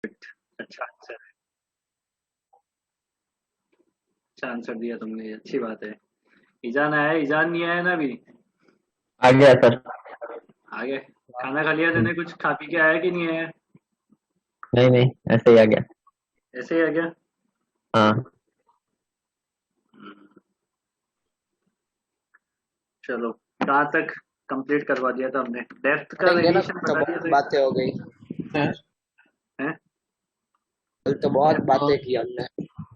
अच्छा आंसर है। अच्छा आंसर दिया तुमने, अच्छी बात है। ईजान आया, ईजान नहीं आया ना अभी? आ गया सर। आगे। खाना खा लिया तूने? कुछ खा पी के आया कि नहीं आया? नहीं नहीं, ऐसे ही आ गया। ऐसे ही आ गया। हाँ। हम्म, चलो, कहाँ तक कंप्लीट करवा दिया था हमने? डेप्थ का ये ना, वेरिएशन तो बता दिया बहुत था? बातें हो गई। सर हैं? कल तो बहुत बातें की हमने।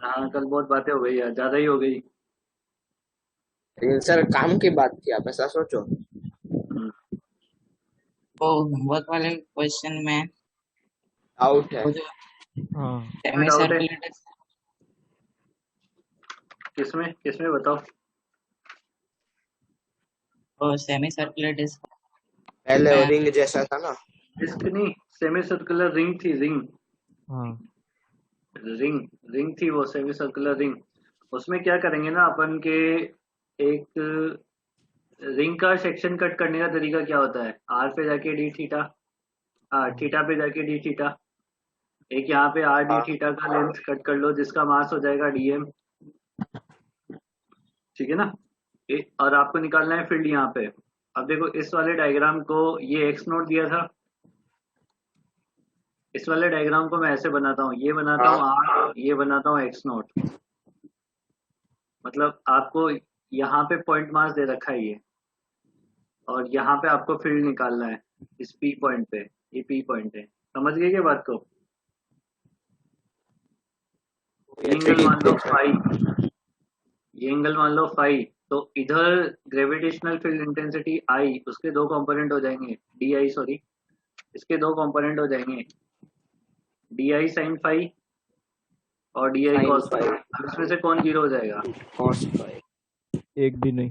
हाँ, कल बहुत बातें हो गई यार, ज्यादा ही हो गई। लेकिन सर काम की बात की, आप ऐसा सोचो। हम्म, वो होमवर्क वाले क्वेश्चन में आउट है। वो जो हाँ इसमें सेमी डाउट है? सर्कुलर किसमें किसमें बताओ। वो सेमी सर्कुलर डिस्क पहले वो में रिंग जैसा था ना। डिस्क नहीं, सेमी सर्कुलर रिंग थी, रिंग। हाँ रिंग रिंग थी वो, सेमी सर्कुलर रिंग। उसमें क्या करेंगे ना अपन के, एक रिंग का सेक्शन कट करने का तरीका क्या होता है? आर पे जाके डी थीटा, थीटा पे जाके डी थीटा। एक यहाँ पे आर डी हाँ थीटा का लेंथ कट कर लो, जिसका मास हो जाएगा डीएम। ठीक है ना? और आपको निकालना है फील्ड यहाँ पे। अब देखो इस वाले डायग्राम को, ये एक्स नोट दिया था। इस वाले डायग्राम को मैं ऐसे बनाता हूँ, ये बनाता हूँ हाँ आर, ये बनाता हूँ एक्स नोट। मतलब आपको यहाँ पे पॉइंट मास दे रखा है ये, और यहाँ पे आपको फील्ड निकालना है इस पी पॉइंट पे। ये पी पॉइंट है, समझ गए क्या बात को? ये ऐसे एंगल की मान लो थी सर। फाई, ये एंगल मान लो फाई। तो इधर ग्रेविटेशनल फील्ड इंटेंसिटी आई, उसके दो कंपोनेंट हो जाएंगे, डी आई सॉरी, इसके दो कंपोनेंट हो जाएंगे, डी आई साइन फाई और D I sine cos phi. Five अब इसमें से कौन जीरो हो जाएगा? Cos five. एक भी नहीं।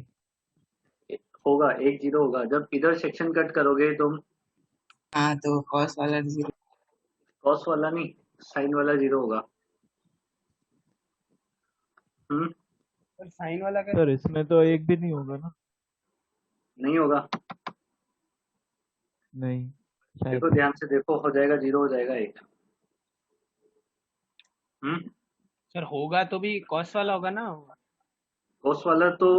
होगा, एक जीरो होगा जब इधर सेक्शन कट करोगे तुम। हाँ तो कॉस वाला जीरो कॉस वाला नहीं, साइन वाला जीरो होगा। हम्म। साइन वाला क्या सर? इसमें तो एक भी नहीं होगा ना? नहीं होगा। नहीं देखो शायद। ध्यान से देखो, हो जाएगा, जीरो हो जाएगा एक। हम्म। सर होगा तो भी कॉस वाला होगा ना। कॉस वाला तो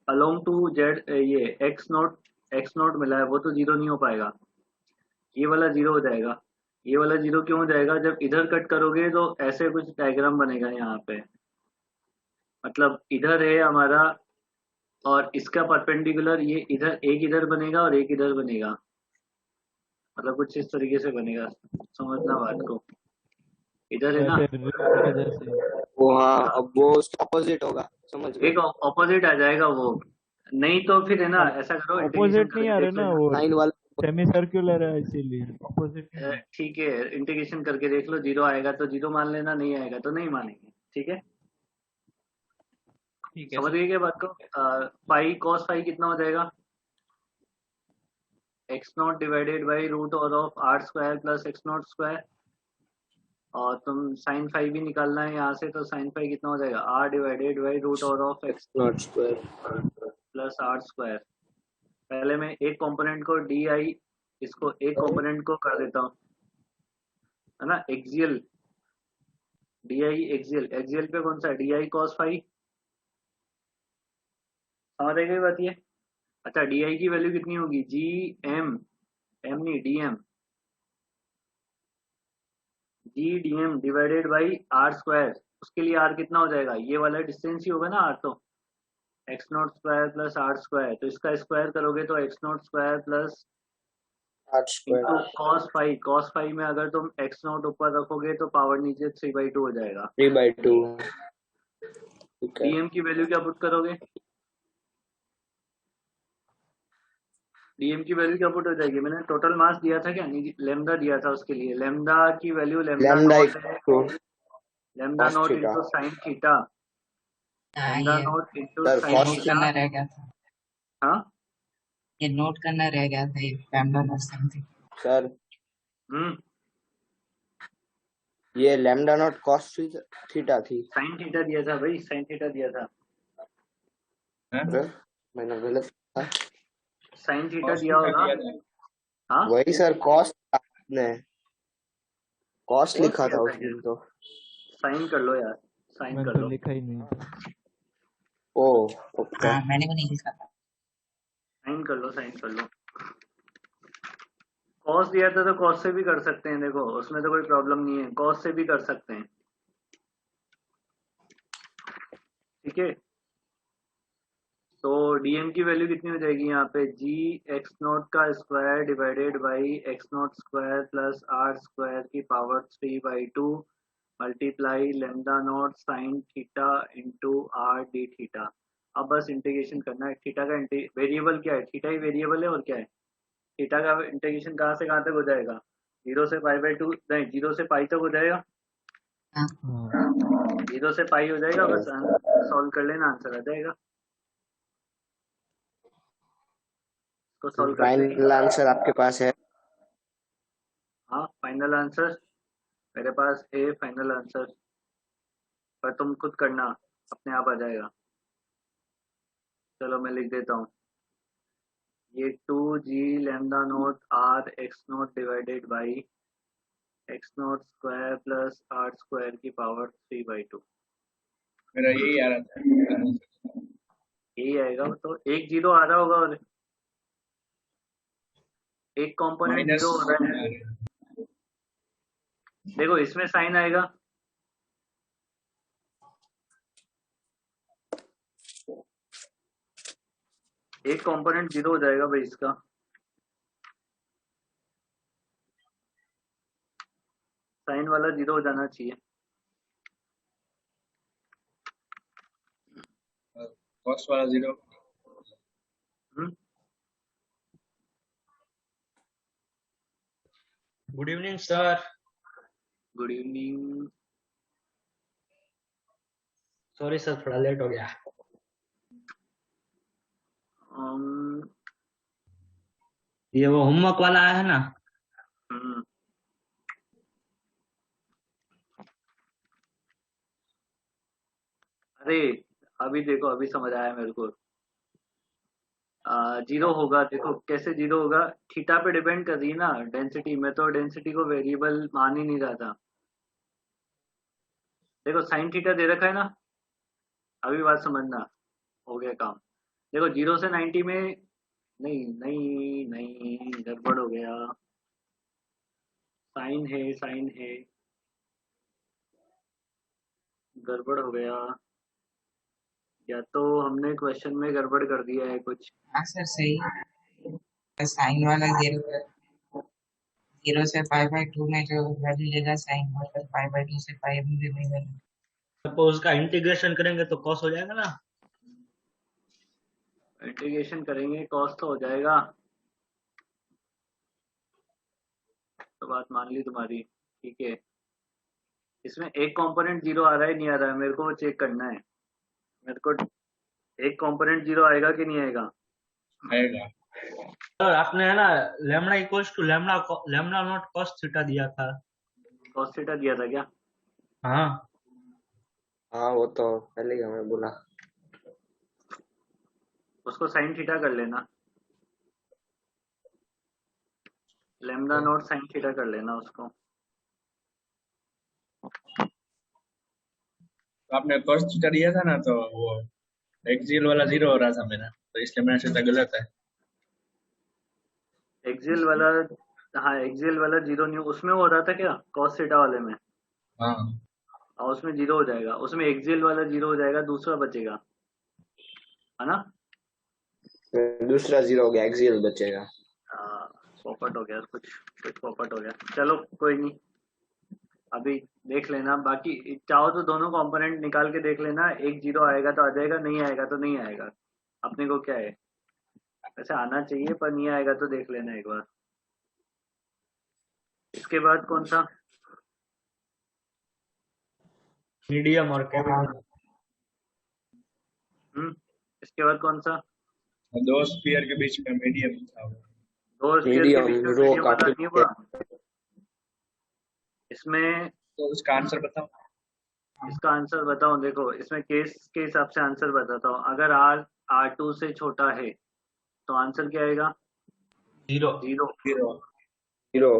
अलोंग टू जेड, ये एक्स नोट मिला है, वो तो जीरो नहीं हो पाएगा। ये वाला जीरो हो जाएगा। ये वाला जीरो क्यों हो जाएगा? जब इधर कट करोगे तो ऐसे कुछ डायग्राम बनेगा यहाँ पे। मतलब इधर है हमारा, और इसका परपेंडिकुलर ये इधर, एक इधर बनेगा और एक इधर बनेगा। मतलब कुछ इस तरीके से बनेगा, समझना बात को। इधर है ना, ऐसे रिंग के जैसे। वो हाँ, अब वो उसके अपोजिट होगा, समझ गए। एक ऑपोजिट आ जाएगा वो। नहीं तो फिर है ना, ऐसा करो, इंटीग्रेशन ऑपोजिट नहीं करके आ रहे देख ना लेना। वो। साइन वाला। सेमी सर्कुलर है इसीलिए ऑपोजिट नहीं है। ठीक है, इंटीग्रेशन करके देख लो, जीरो आएगा तो जीरो मान लेना, नहीं आएगा तो नहीं मानेंगे। ठीक है, ठीक है समझ सर। गए क्या बात को? फाई कॉस फाई कितना हो जाएगा? X not divided by root और of are square plus X not square. और तुम साइन फाई भी निकालना है यहाँ से, तो साइन फाई कितना हो जाएगा? आर डिवाइडेड बाई रूट और of X not square. Plus R square. पहले मैं एक कंपोनेंट को डी आई, इसको एक कंपोनेंट को कर देता हूँ, है ना, axial. D I axial, axial पे कौन सा? D I cos phi. समझ आई गई बात ये? अच्छा, डी आई की वैल्यू कितनी होगी? जी एम, एम नहीं D M, G D M divided by R square. उसके लिए आर कितना हो जाएगा? ये वाला डिस्टेंस ही होगा ना आर तो। X not square plus R square, तो इसका स्क्वायर करोगे तो एक्स नॉट स्क्वायर प्लस आठ into square. Cos five. Cos five में अगर तुम एक्स नॉट ऊपर रखोगे तो पावर नीचे 3/2 हो जाएगा। 3/2। ठीक है। डीएम की वैल्यू क्या पुट करोगे? डीएम की वैल्यू क्या पुट हो जाएगी? मैंने टोटल मास दिया था क्या? नहीं, लेमडा दिया था उसके लिए। लेमडा की वैल्यू लेमडा लैम्डा नॉट है, equal to lambda cos naught theta. Into sine theta. हाँ लेमडा ये naught into sir sine cos naught theta. करना रह गया था। हाँ। ये नोट करना रह गया था, ये लैम्डा नॉट समथिंग। सर हम्म। ये लैम्डा नॉट कॉस थीटा थी। साइन थीटा दिया था भाई, साइन थीटा दिया था। अरे मैंने गलत था। साइन थीटा दिया होगा। हाँ। वही सर कॉस ने कॉस्ट Cos लिखा लिया था था उस यार, दिन तो। साइन कर लो यार, साइन मैंने कर तो लो। लिखा ही नहीं था। ओ ओके। हाँ मैंने भी नहीं लिखा था। साइन कर लो, साइन कर लो। कॉस दिया था तो कॉस से भी कर सकते हैं, देखो उसमें तो कोई प्रॉब्लम नहीं है, कॉस से भी कर सकते हैं। ठीक है, तो डीएम की वैल्यू कितनी हो जाएगी यहाँ पे, जी एक्स नॉट का square divided by X not square plus R square की power 3/2 multiply lambda not sine theta into R D theta. अब बस इंटीग्रेशन करना है। थीटा का वेरिएबल क्या है, थीटा ही वेरिएबल है और क्या है। थीटा का इंटीग्रेशन कहाँ से कहाँ तक हो जाएगा, 0 से पाई/2, नहीं 0 से पाई तक हो जाएगा। हाँ हाँ 0 से पाई हो जाएगा, बस सॉल्व कर लेना, आंसर आ जाएगा। इसको सॉल्व करते हैं। फाइनल आंसर आपके पास है? हाँ फाइनल आंसर मेरे पास है, फाइनल आंसर, पर तुम खुद करना, अपने आप आ जाएगा। चलो मैं लिख देता हूँ, ये 2g lambda naught R X not divided by X not square plus R square की पावर 3/2। मेरा यही आ रहा था। यही आएगा, तो एक जीरो आ रहा होगा और एक कंपोनेंट माइनस जीरो हो रहा है। देखो इसमें साइन आएगा, एक कंपोनेंट जीरो हो जाएगा भाई इसका। साइन वाला जीरो हो जाना चाहिए। कॉस वाला 0। Hmm, good evening sir. Good evening. Sorry sir थोड़ा लेट हो गया। ये वो होमवर्क वाला है ना। हम्म, अरे अभी देखो, अभी समझ आया मेरे को। जीरो होगा, देखो कैसे जीरो होगा, थीटा पे डिपेंड कर रही है ना डेंसिटी में, तो डेंसिटी को वेरिएबल मान ही नहीं रहा था। देखो साइन थीटा दे रखा है ना, अभी बात समझना, हो गया काम। देखो 0 से 90 में, नहीं नहीं नहीं, गड़बड़ हो गया। साइन है, साइन है, गड़बड़ हो गया, या तो हमने क्वेश्चन में गड़बड़ कर दिया है कुछ। हाँ सर सही है। साइन वाला जीरो से पाई/2 में जो वैल्यू लेगा साइन, मतलब पाई/2 से पाई में भी वही वैल्यू। सपोज उसका इंटीग्रेशन करेंगे तो कॉस हो जाएगा ना। इंटीग्रेशन करेंगे कॉस तो हो जाएगा, तो बात मान ली तुम्हारी, ठीक है। इसमें एक कंपोनेंट जीरो आ रहा है, नहीं आ रहा है, मेरे को वो चेक करना है। मेरे को एक कंपोनेंट जीरो आएगा कि नहीं आएगा। आएगा। सर आपने है ना lambda equals to lambda lambda naught cos theta दिया था। कॉस थीटा दिया था क्या। हाँ हाँ वो तो पहले ही हमें बोला। उसको साइन थीटा कर लेना, लेमडा नॉट साइन थीटा कर लेना उसको। तो आपने कॉस थीटा दिया था ना, तो वो एक्सियल वाला 0 हो रहा था मेरा, तो इसलिए मैंने सोचा गलत है। एक्सियल वाला, हाँ एक्सियल वाला जीरो नहीं, उसमें वो हो रहा था क्या कॉस थीटा वाले में, हाँ और उसमें जीरो हो जाएगा, उसमें एक्सियल वाला जीरो हो जाएगा, दूसरा बचेगा, है ना। दूसरा 0 हो गया, एक्सियल बचेगा। पॉपट हो गया, कुछ कुछ पॉपट हो गया, चलो कोई नहीं। अभी देख लेना, बाकी चाहो तो दोनों कंपोनेंट निकाल के देख लेना, एक जीरो आएगा तो आ जाएगा, नहीं आएगा तो नहीं आएगा। अपने को क्या है, वैसे आना चाहिए, पर नहीं आएगा तो देख लेना एक बार। इसके बाद कौन सा, मीडियम और कैपिटल। इसके बाद कौन सा, दो स्फीयर के बीच में मीडियम था वो। दो स्फीयर के बीच मीडियम में रो मीडियम वाला काफी। नहीं हुआ इसमें। तो उसका आंसर बताओ। इसका आंसर बताओ, देखो इसमें केस के हिसाब से आंसर बताता हूँ। अगर R2 से छोटा है तो आंसर क्या आएगा, 0 जीरो। 0। 0।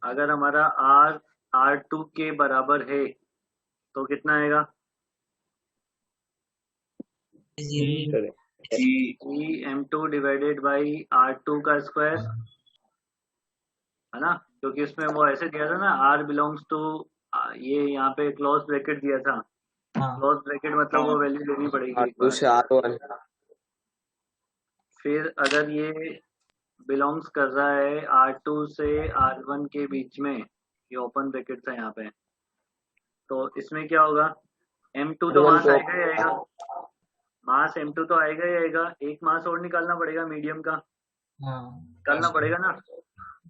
अगर हमारा R R2 के बराबर है तो कितना आएगा? Zero GM2 divided by R2 का स्क्वायर, है ना? क्योंकि इसमें वो ऐसे दिया था ना, R बिलोंग्स टू, ये यहाँ पे क्लोज ब्रैकेट दिया था। हाँ क्लोज ब्रैकेट मतलब वो वैल्यू लेनी पड़ेगी एक R2 बार। से R1 फिर अगर ये बिलोंग्स कर रहा है R2 से R1 के बीच में, ये ओपन ब्रैकेट था यहाँ पे, तो इसमें क्या होगा? M2 तो R1 मास तो आएगा ही आएगा, मास M2 तो आएगा ही आएगा। एक मास और निकालना पड़ेगा मीडियम का, हाँ निकालना पड़ेगा ना।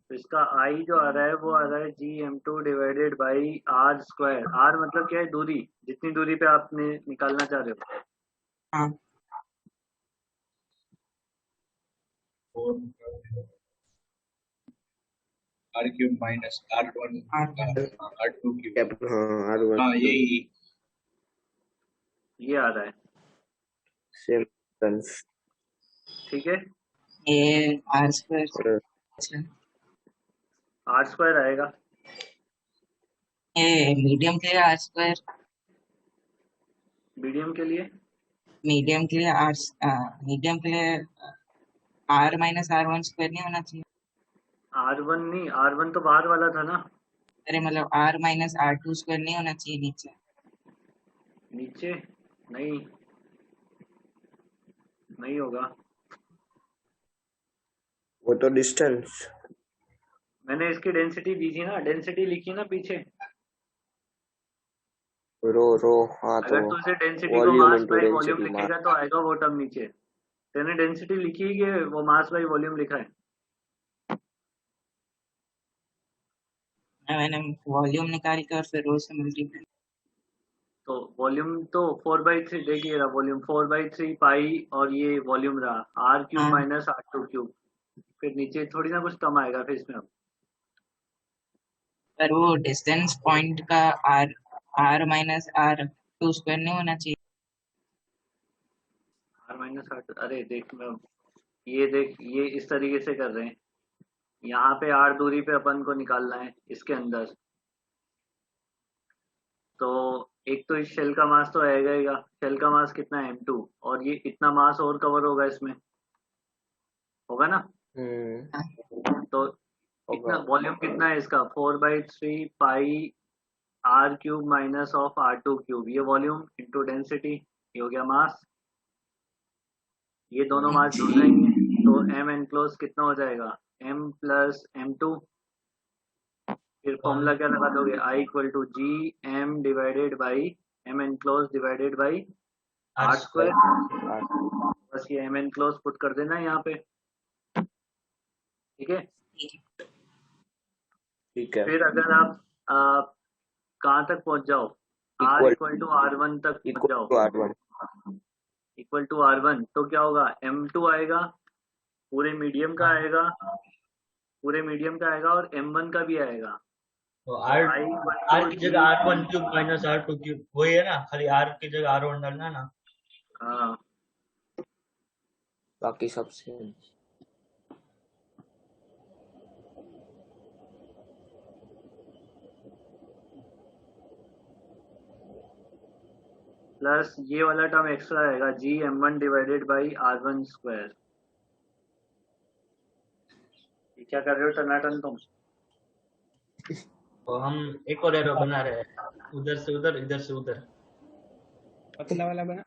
तो इसका I जो आ रहा है वो आ रहा है GM2 divided by R square. R मतलब क्या है? दूरी, जितनी दूरी पे आपने निकालना चाह रहे हो। हाँ R cube minus R1 R1 R2 cube। हाँ R1 हाँ यही ये आ रहा है, सेम सेंस। ठीक है। ये R स्क्वायर। R स्क्वायर आएगा, ये मीडियम के लिए R स्क्वायर, मीडियम के लिए मीडियम के लिए मीडियम के लिए R माइनस R1 स्क्वायर नहीं होना चाहिए। R1 नहीं, R1 तो बाहर वाला था ना, अरे मतलब R माइनस R2 स्क्वायर नहीं होना चाहिए नीचे। नीचे नहीं, नहीं होगा। वो तो डिस्टेंस मैंने इसकी डेंसिटी दी थी ना, डेंसिटी लिखी ना पीछे। रो हाँ तो अगर तू इसे डेंसिटी को volume mass into by volume density लिखेगा तो आएगा वो टर्म नीचे। तेने डेंसिटी लिखी है कि वो मास बाई वॉल्यूम लिखा है? मैंने वॉल्यूम निकाल कर फिर रो से मल्टीप्लाई। तो वॉल्यूम तो 4/3, देखिए रहा वॉल्यूम 4/3 पाई, और ये वॉल्यूम रहा R क्यूब हाँ माइनस R2 क्यूब। फिर नीचे थोड़ी ना कुछ कम आएगा फिर इसमें। अब पर वो डिस्टेंस पॉइंट का R माइनस R2 स्क्वायर नहीं होना चाहिए। R माइनस R2, अरे देख मैं, ये देख, ये इस तरीके से कर रहे हैं। यहाँ पे R दूरी पे अपन को निकालना है इसके अंदर, तो एक तो इस शेल का मास तो आएगा ही, शेल का मास कितना है? M2, और ये इतना मास और कवर होगा इसमें, होगा ना? तो कितना होगा। वॉल्यूम कितना है इसका? 4/3 पाई R cube minus of R2 cube, ये वॉल्यूम इंटू डेंसिटी, ये हो गया मास। ये दोनों मास जुड़ जाएंगे तो M एनक्लोज कितना हो जाएगा? M plus M2। फिर फॉर्मूला क्या लगा दोगे? I equal to GM divided by M enclose divided by R square. बस ये M एनक्लोज पुट कर देना है यहाँ पे, ठीक है। ठीक है। फिर अगर आप कहाँ तक पहुंच जाओ? R इक्वल टू R1 तक पहुंच जाओ, R1 इक्वल टू R1, तो क्या होगा? M2 आएगा, पूरे मीडियम का आएगा, पूरे मीडियम का आएगा, और M1 का भी आएगा। तो R I equal R to की जगह R1 cube minus R2 cube वही है ना, खाली R की जगह R1 डालना ना। हाँ, बाकी सब सेम। प्लस ये वाला टर्म एक्स्ट्रा आएगा GM1 divided by R1 square. ये क्या कर रहे हो टनाटन तुम? तो हम एक और एरो बना रहे हैं, उधर से उधर, इधर से उधर। पतला वाला बना।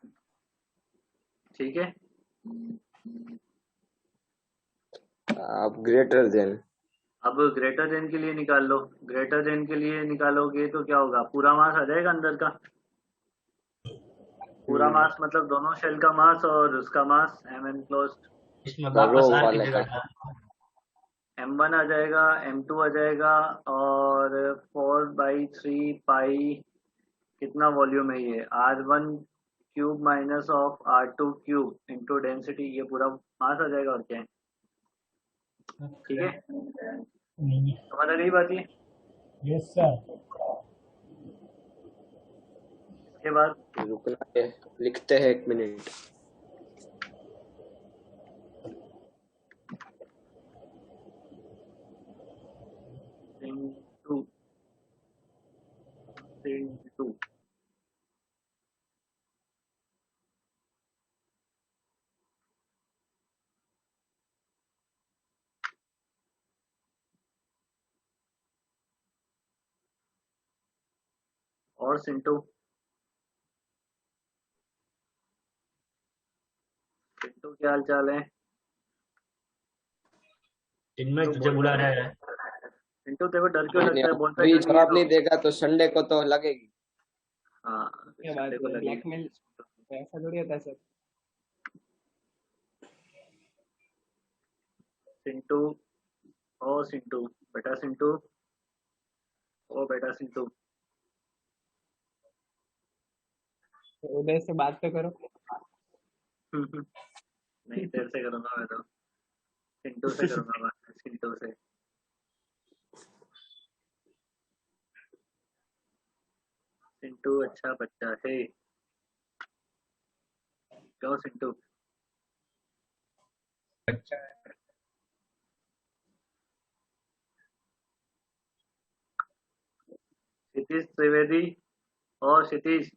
ठीक है, अब ग्रेटर देन, अब ग्रेटर देन के लिए निकाल लो। ग्रेटर देन के लिए निकालोगे तो क्या होगा? पूरा मास आ जाएगा अंदर का, पूरा मास मतलब दोनों शेल का मास और उसका मास M एनक्लोज्ड। इसमें वापस R की वाले जगह का। डाल। M1 आ जाएगा, M2 आ जाएगा, और 4/3 पाई, कितना वॉल्यूम है ये? R1 cube minus of R2 cube into density, ये पूरा मास आ जाएगा, और क्या है? ठीक है, समझ आ रही बात ये? Yes sir. इसके बाद रुकना है, लिखते हैं 1 मिनट। into into और सिंटू सिंटू क्या हाल चाल है? इनमें तो तुझे बुला रहा है। सिंटू तेरे को डर क्यों लगता है? बोलता अभी क्यों नहीं है जवाब तो? नहीं देगा तो संडे को तो लगेगी। हाँ क्या बात संडे को है, लगेगी। ब्लैकमेल ऐसा थोड़ी होता है सर। सिंटू ओ सिंटू बेटा सिंटू ओ बेटा सिंटू तो उदय से बात तो करो। नहीं तेरे से करूंगा मैं तो सिंटू से करूंगा बात सिंटू से। सिंटू अच्छा बच्चा है क्यों सिंटू? अच्छा है। क्षितिज त्रिवेदी और क्षितिज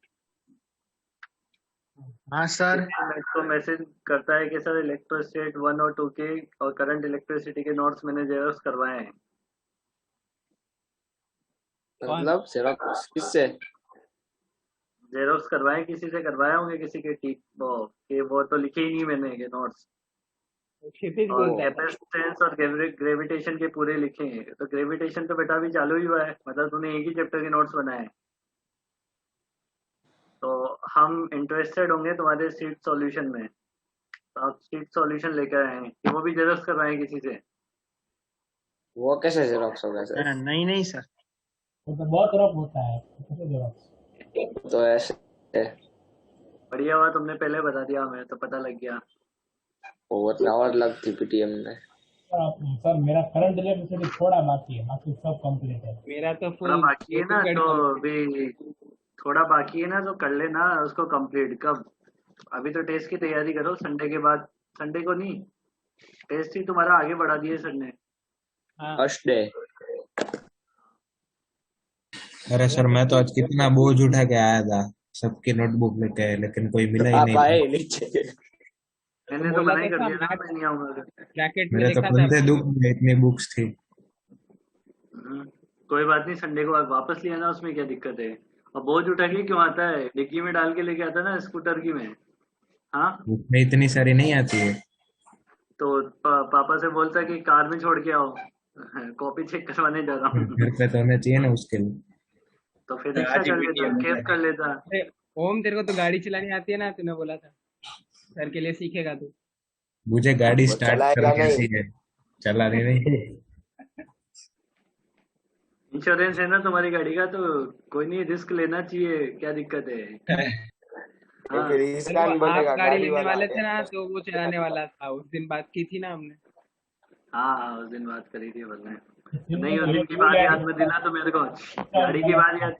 हाँ सर। इसको मैसेज करता है कि सर इलेक्ट्रोस्टेट 1 और 2 के और करंट इलेक्ट्रिसिटी के नोट्स मैंने जेरोक्स करवाए हैं। मतलब जेरोक्स किससे? जेरोक्स करवाए किसी से करवाए होंगे किसी के वो तो लिखे ही नहीं मैंने के नोट्स। क्षितिज और बोलता है। कैपेसिटेंस और ग्रेविटेशन के पूरे लिखे हैं। तो ग्रेविटेशन तो बेटा अभी चालू ही हुआ है, मतलब तूने एक ही चैप्टर के नोट्स बनाए हैं। तो हम इंटरेस्टेड होंगे तुम्हारे सीट सॉल्यूशन में, तो आप सीट सॉल्यूशन लेकर आए हैं कि वो भी जेरोक्स करवाएं किसी से। वो कैसे जेरोक्स होगा सर? नहीं नहीं सर। वो तो बहुत रफ होता है, कैसे जेरोक्स? तो ऐसे बढ़िया हुआ तुमने पहले बता दिया, हमें तो पता लग गया। ओवर और लग थी पीटीएम में। सर मेरा करंट इलेक्ट्रिसिटी थोड़ा बाकी है, बाकी सब कंप्लीट है। मेरा तो थोड़ा फुल बाकी है ना तो भी थोड़ा बाकी है ना तो कर लेना उसको कंप्लीट। कब? अभी तो टेस्ट की तैयारी करो, संडे के बाद। संडे को नहीं, टेस्ट ही तुम्हारा आगे बढ़ा दिए सर ने। First day. अरे सर मैं तो आज कितना बोझ उठा के आया था सबकी नोटबुक लेके, लेकिन कोई मिला ही आप नहीं आए था। नीचे। मैंने तो बोला मना ही तो कर था दिया था मैथ्स मैं नहीं आऊंगा। ब्रैकेट में मेरे तो लिखा था। बंदे दुख में इतनी बुक्स थी। कोई बात नहीं, संडे को वापस ले आना, उसमें क्या दिक्कत है? और बोझ उठा के क्यों आता है? डिक्की में डाल के लेके आता ना स्कूटर की में। हाँ बुक में इतनी सारी नहीं आती है। तो पापा से बोलता कि कार में छोड़ के आओ, कॉपी चेक करवाने जा रहा हूँ। घर पे तो होना चाहिए ना उसके लिए। तो फिर रिक्शा कर लेता, कैब कर लेता। अरे ओम, तेरे को तो गाड़ी चलानी आती है ना, तूने बोला था सर के लिए सीखेगा तू। मुझे गाड़ी वो स्टार्ट चलाएगा करनी नहीं। आती है, चलानी नहीं। इंश्योरेंस है ना तुम्हारी गाड़ी का, तो कोई नहीं, रिस्क लेना चाहिए, क्या दिक्कत है? हाँ फिर सर वो ईशान आप बनेगा गाड़ी गाड़ी लेने वाला। वाले थे ना, तो वो चलाने वाला था। उस दिन बात की थी ना हमने। हाँ उस दिन बात करी थी बोलने। नहीं उस दिन की बात याद मत दिला तो मेरे को, गाड़ी की बात याद।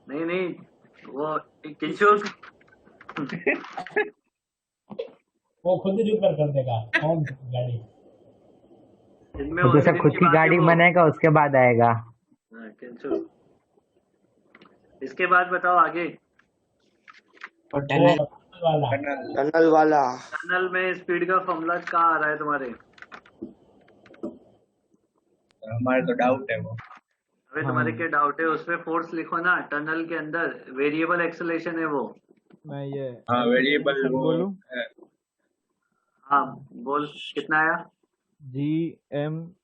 नहीं नहीं वो किंशु वो खुद ही रिपेयर कर देगा कौन गाड़ी। जिनमें खुद उस से दिन खुद की की बात है गाड़ी वो। बनेगा उसके बाद आएगा। हाँ, किंशु इसके बाद बताओ आगे। और टनल वाला टनल वाला। टनल में स्पीड का फॉर्मूला कहाँ आ रहा है तुम्हारे? हमारे तो डाउट है वो। अबे तुम्हारे क्या डाउट है? उसमें फोर्स लिखो ना, टनल के अंदर वेरिएबल एक्सेलरेशन है वो। मैं ये हाँ वेरिएबल acceleration वो बोलूं? हाँ बोल कितना आया? gmx/r³।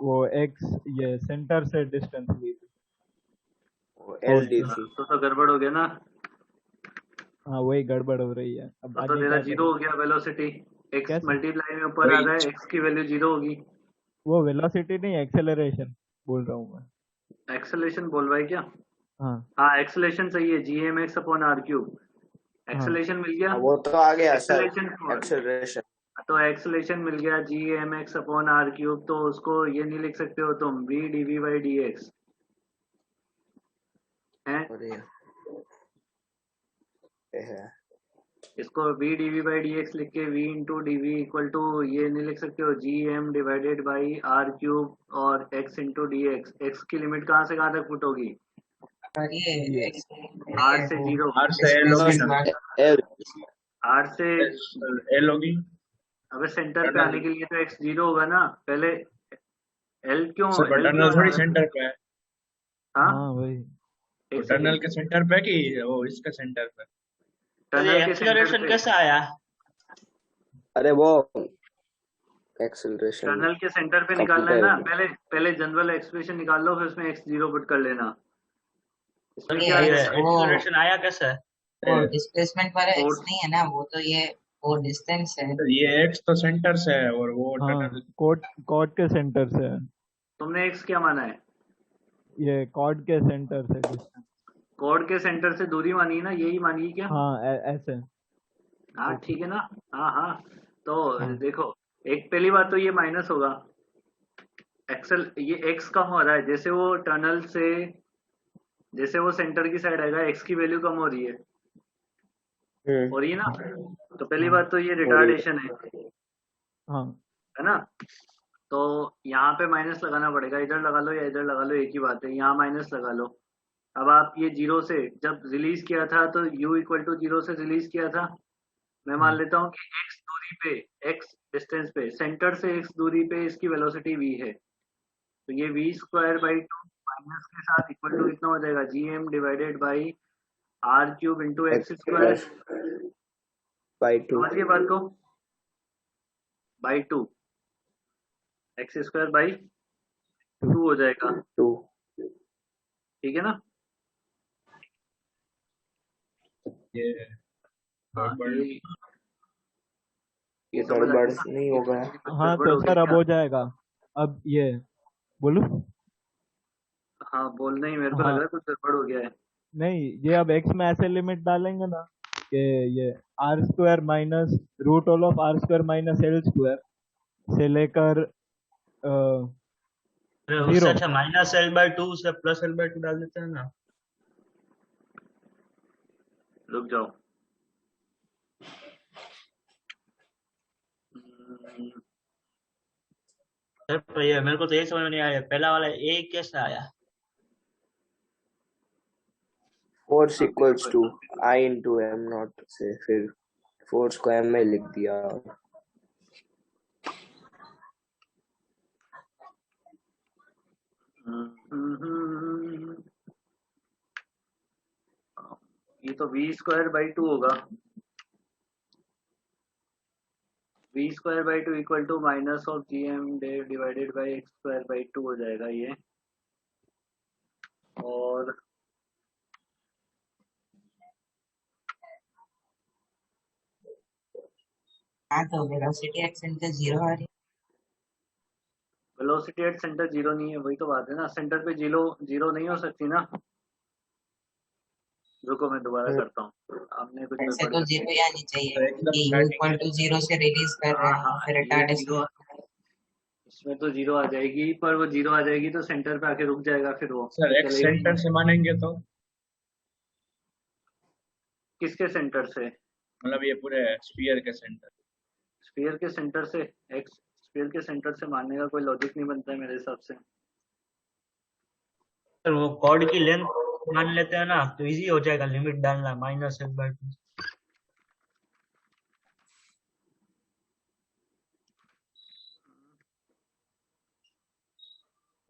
वो x ये सेंटर से डिस्टेंस ली थी। एलडी थी। तो गड़बड़ हो गया ना। हाँ वही गड़बड़ हो रही है। अब तो आगे तेरा क्या जीरो करें? हो गया वेलोसिटी। एक्स कैसे? मल्टीप्लाई में ऊपर आ रहा है, एक्स की वैल्यू जीरो होगी। वो वेलोसिटी नहीं, एक्सेलरेशन बोल रहा हूँ मैं। एक्सेलरेशन बोल रहा है क्या? हाँ हाँ एक्सेलरेशन सही है, gmx/r³। हाँ एक्सेलरेशन मिल गया। वो तो आ गया सर। Acceleration acceleration. तो एक्सेलरेशन मिल गया gmx/r³। तो उसको ये नहीं लिख सकते हो तुम v dv/dx है? और ये है इसको v dv बाई dx लिख के v into dv equal to ये नहीं लिख सकते हो G M divided by are cube और x इंटू डी एक्स की लिमिट कहाँ से कहाँ तक पुट होगी? और ये ये x आर से जीरो, आर से एल होगी डिस्प्लेसमेंट ना, बार एल आर से एल होगी। अबे सेंटर पे आने के लिए तो x जीरो होगा ना पहले। एल क्यों सर एल टनल क्यों थोड़ी आया? सेंटर पे है, हाँ हाँ वही एक टनल सेकंड, के सेंटर पे कि वो इसके सेंटर पे? तो ये टनल के सेंटर एक्सेलरेशन पे, कैसे आया? अरे वो एक्सेलरेशन टनल के सेंटर पे निकालना है ना। पहले पहले जनरल एक्सप्रेशन निकाल लो, फिर उसमें x जीरो पुट कर लेना। इसमें ये क्या ये है? वो एक्सेलरेशन आया कैसे? वो डिस्प्लेसमेंट वाला x फोर्स नहीं है ना, वो तो ये वो डिस्टेंस है। तो ये एक्स तो सेंटर से है और वो हाँ टनल। कॉर्ड के सेंटर से है। तुमने x क्या माना है? ये कॉर्ड के सेंटर से डिस्टेंस। कॉर्ड के सेंटर से दूरी मानी है ना, यही मानी है क्या? हाँ ऐसे। हाँ ठीक है ना। हाँ हाँ तो हाँ देखो, एक पहली बात तो ये माइनस होगा, एक्सल ये x कम हो रहा है जैसे वो टनल से, जैसे वो सेंटर की साइड आएगा x की वैल्यू कम हो रही है, हो रही है ना। तो पहली हाँ बात तो ये रिटार्डेशन है हाँ है ना। तो यहाँ पे माइनस लगाना पड़ेगा, इधर लगा लो या इधर लगा लो एक ही बात है, यहाँ माइनस लगा लो। अब आप ये जीरो से जब रिलीज किया था तो u इक्वल टू जीरो से रिलीज किया था। मैं मान लेता हूँ कि x दूरी पे, x डिस्टेंस पे, सेंटर से x दूरी पे इसकी वेलोसिटी v है, तो ये v square by two minus के साथ इक्वल टू कितना हो जाएगा? G M divided by are cube into x square by two समझिए बात को, by two X square by two हो जाएगा, टू। ठीक है ना। ये हाँ गड़बड़। ये समझ आ गड़बड़ गया ना? नहीं होगा। हाँ गड़बड़ तो हो गई सर अब क्या? हो जाएगा। अब ये बोलो। हाँ बोलना ही, मेरे को लग हाँ रहा है कुछ गड़बड़ हो गया है। नहीं, ये अब x में ऐसे लिमिट डालेंगे ना कि ये R square minus root all of are square minus L square से लेकर अरे उससे जीरो। अच्छा माइनस एल बाई टू से प्लस एल बाई टू डाल देते हैं ना। रुक जाओ। सर तो ये मेरे को तो ये समझ में नहीं आया, पहला वाला ए कैसे आया? Force equals to I into M naught से फिर फोर्स को एम में लिख दिया। ये तो v स्क्वायर बाई टू होगा, v square by two equal to minus of G M divided by x square by two हो जाएगा ये। और हाँ तो वेलोसिटी एक्स इंटू जीरो आ रही वेलोसिटी एट सेंटर जीरो नहीं है, वही तो बात है ना, सेंटर पे जीरो जीरो नहीं हो सकती ना। रुको मैं दोबारा करता हूँ, आपने कुछ है। ऐसे गड़बड़ तो कर दी। जीरो ही आनी चाहिए तो एकदम कि u starting equal to zero से रिलीज कर रहे हाँ हैं, हाँ फिर ये रिटार्डेशन। जीरो, इसमें तो जीरो आ जाएगी, पर वो जीरो आ जाएगी तो सेंटर पे आके रुक जाएगा, फिर वो सर एक्स चलेगा ही सेंटर नहीं। से मानेंगे तो किसके सेंटर से? मतलब ये पूरे स्फीयर के सेंटर। स्फीयर के सेंटर से? एक्स स्फीयर के सेंटर से मानने का कोई लॉजिक नहीं बनता है मेरे हिसाब से। सर वो कॉर्ड की लेंथ मान लेते हैं ना तो इजी हो जाएगा लिमिट डालना minus L by to.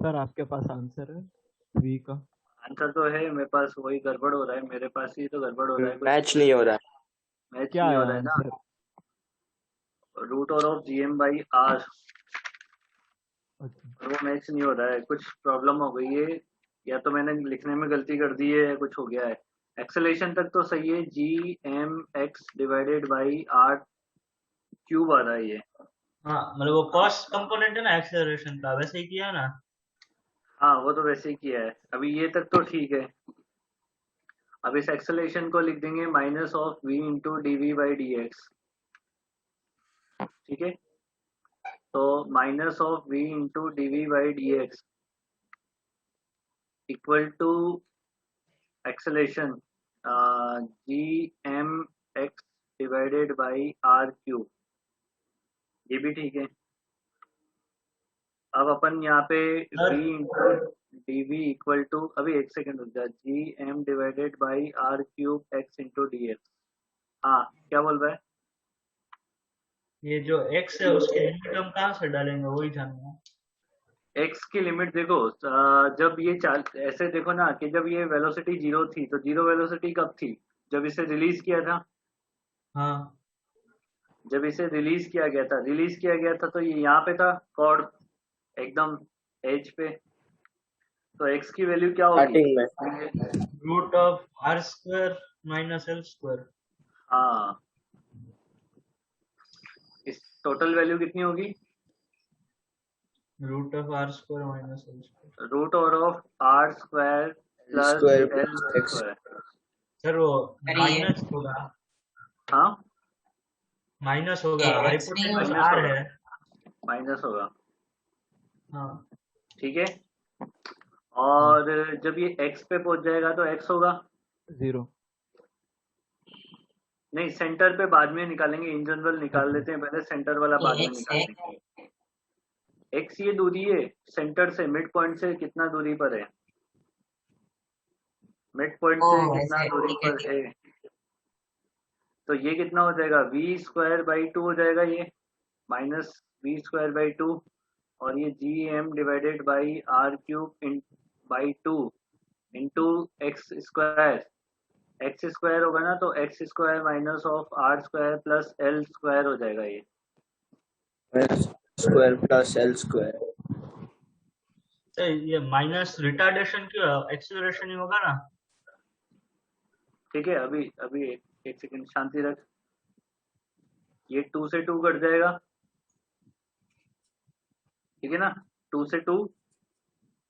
Sir आपके पास आंसर है v का? आंसर तो है मेरे पास, वही गड़बड़ हो रहा है मेरे पास ही तो गड़बड़ हो रहा है, कुछ मैच नहीं हो रहा। मैच क्या नहीं है हो रहा है ना। आंसर? रूट और of G M by R, अच्छा वो मैच नहीं हो रहा है, कुछ प्रॉब्लम हो गई है, या तो मैंने लिखने में गलती कर दी है या कुछ हो गया है। एक्सेलेरेशन तक तो सही है, G M x divided by are cube आ रहा है ये। हाँ मतलब वो कॉस्ट कंपोनेंट है ना एक्सेलरेशन का, वैसे ही किया ना। हाँ वो तो वैसे ही किया है, अभी ये तक तो ठीक है। अब इस एक्सेलेरेशन को लिख देंगे minus of v into d v by d x, ठीक है। तो minus of v into d v by d x equal to acceleration g M x divided by are cube, ये भी ठीक है। अब अपन यहाँ पे sir v into d v equal to, अभी एक सेकंड रुक जा, g M divided by are cube x into D x. हाँ, क्या बोल रहा है? ये जो x है उसकी लिमिट हम कहाँ से डालेंगे वही जानना है। एक्स की लिमिट देखो, जब ये ऐसे देखो ना कि जब ये वेलोसिटी जीरो थी तो जीरो वेलोसिटी कब थी? जब इसे रिलीज किया था। हाँ जब इसे रिलीज किया गया था, तो ये यहाँ पे था कॉर्ड, एकदम एज पे। तो एक्स की वैल्यू क्या होगी? स्टार्टिंग में root of are square minus L square. हाँ, इस टोटल वैल्यू कितनी होगी? Root of are square minus L square. Root over of are square plus square l x square. Sir वो अरे ये माइनस होगा, हाँ, माइनस होगा, ये x नहीं हाइपोटेन्यूज माइनस आर होगा, है। माइनस होगा, हाँ ठीक है। और जब ये x पे पहुंच जाएगा तो x होगा, 0। नहीं सेंटर पे बाद में निकालेंगे, इन जनरल निकाल लेते हैं, पहले सेंटर वाला बाद ये में x है। निकालेंगे। x ये दूरी है सेंटर से, मिड पॉइंट से कितना दूरी पर है? मिड पॉइंट ओ से कितना ऐसे, दूरी ठीक है पर ठीक है? तो ये कितना हो जाएगा? वी स्क्वायर बाई टू हो जाएगा ये, minus v square by two, और ये g M divided by are cube in by two into x square. X square होगा ना, तो x square minus of are square plus l square हो जाएगा ये। Square plus l square. तो ये माइनस रिटार्डेशन क्यों, एक्सीलरेशन ही होगा ना। ठीक है, अभी अभी एक सेकंड शांति रख। ये टू से टू कट जाएगा, ठीक है ना, टू से टू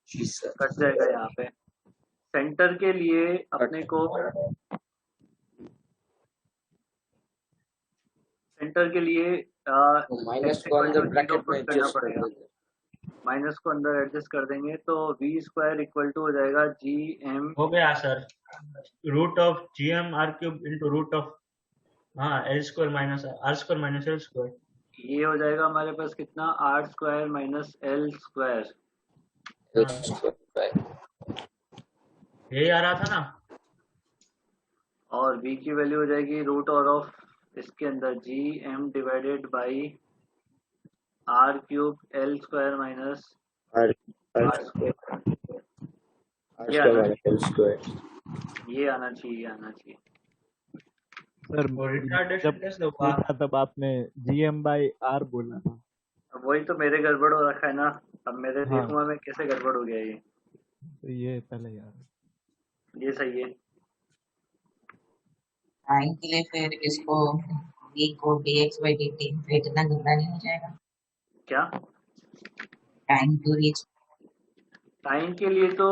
कट जाएगा यहाँ पे। सेंटर के लिए अपने को, सेंटर के लिए माइनस x को इक्वल अंदर टू जीरो ब्रैकेट में पुट करना एडजस्ट कर पड़ेगा, देंगे। माइनस को अंदर एडजस्ट कर देंगे तो वी स्क्वायर इक्वल टू हो जाएगा जी एम। हो गया sir, root of G M R cube into root of, हाँ L square minus R square minus L square. ये हो जाएगा हमारे पास कितना? R square minus L square. यही आ रहा था ना। और v की वैल्यू हो जाएगी रूट और ऑफ इसके अंदर g M divided by are cube l square minus r r square. ये आना चाहिए, ये आना चाहिए। सर और रिटार्डेशन जब कैसे होगा? पूछा तब आपने GM/R बोला था। अब वही तो मेरे गड़बड़ हो रखा है ना, अब मेरे हाँ। देखूंगा मैं कैसे गड़बड़ हो गया ये। तो ये पहले यार, ये सही है। टाइम के लिए फिर इसको v को dx by dt, फिर इतना गंदा नहीं हो जाएगा। क्या टाइम टू रीच, टाइम के लिए तो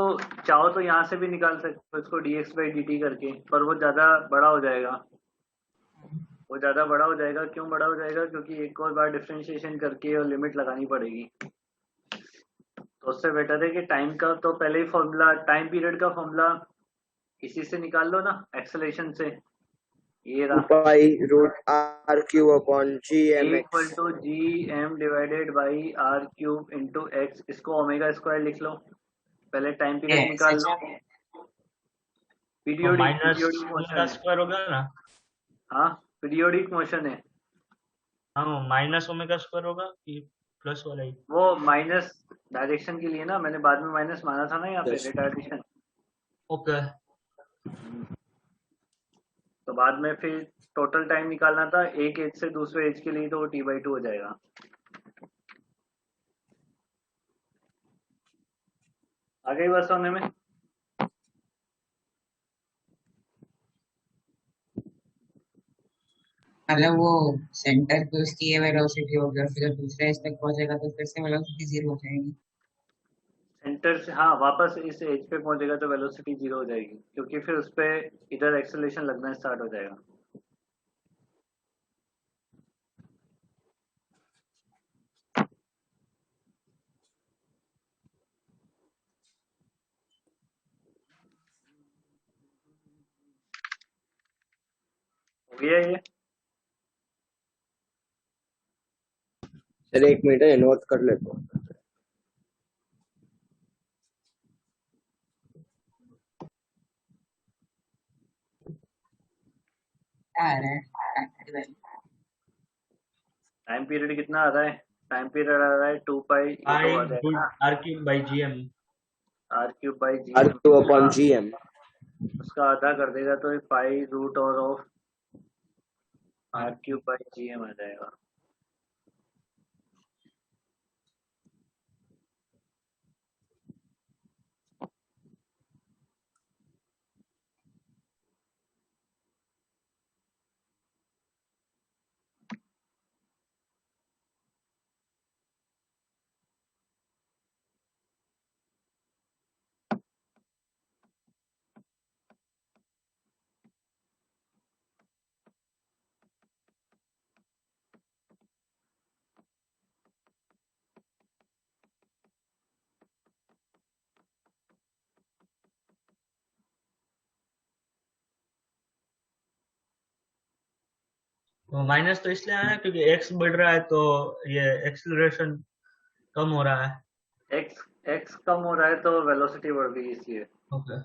चाहो तो यहाँ से भी निकाल सकते हो इसको dx बाई dt करके, पर वो ज्यादा बड़ा हो जाएगा। वो ज्यादा बड़ा हो जाएगा, क्यों बड़ा हो जाएगा? क्योंकि एक और बार डिफरेंशिएशन करके और लिमिट लगानी पड़ेगी। तो उससे बेटर है कि टाइम का तो पहले ही फॉर्मूला, टाइम पीरियड का फॉर्मूला इसी से निकाल लो ना, एक्सेलेरेशन से। ये रहा, pi root r cube upon g m equal x. Two g M divided by are cube into x. इसको ओमेगा स्क्वायर लिख लो, पहले टाइम पीरियड निकाल लो। पीरियोडिक माइनस मोशन ओमेगा है। स्क्वायर होगा ना। हाँ, पीरियोडिक मोशन है। हाँ माइनस ओमेगा स्क्वायर होगा कि प्लस वाला ही। वो माइनस डायरेक्शन के लिए ना, मैंने बाद में माइनस माना था ना यहाँ पे, रिटार्डेशन। ओके। तो बाद में फिर टोटल टाइम निकालना था एक एज से दूसरे एज के लिए, तो वो t/2 हो जाएगा। आ गई बात समझ में? मतलब वो सेंटर पे उसकी ये वेलोसिटी होगी और फिर जब दूसरे एज तक पहुंचेगा तो फिर से वेलोसिटी 0 हो जाएगी। सेंटर से हाँ वापस इस एज पे पहुंचेगा तो वेलोसिटी 0 हो जाएगी, क्योंकि फिर उस पे इधर एक्सेलरेशन लगना स्टार्ट हो जाएगा। हो गया ये? सर 1 मिनट है, नोट कर लेता हूँ। क्या आ रहा है? टाइम पीरियड कितना आ रहा है? टाइम पीरियड आ रहा है 2 पाई, ये तो आ जाएगा ना r cube by gm। r³ by R2 upon GM। उसका आधा कर देगा तो पाई रूट और ऑफ r³ बाई GM आ जाएगा। माइनस तो इसलिए आया क्योंकि x बढ़ रहा है तो ये एक्सेलरेशन कम हो रहा है। x कम हो रहा है तो वेलोसिटी बढ़ गई इसलिए। ओके।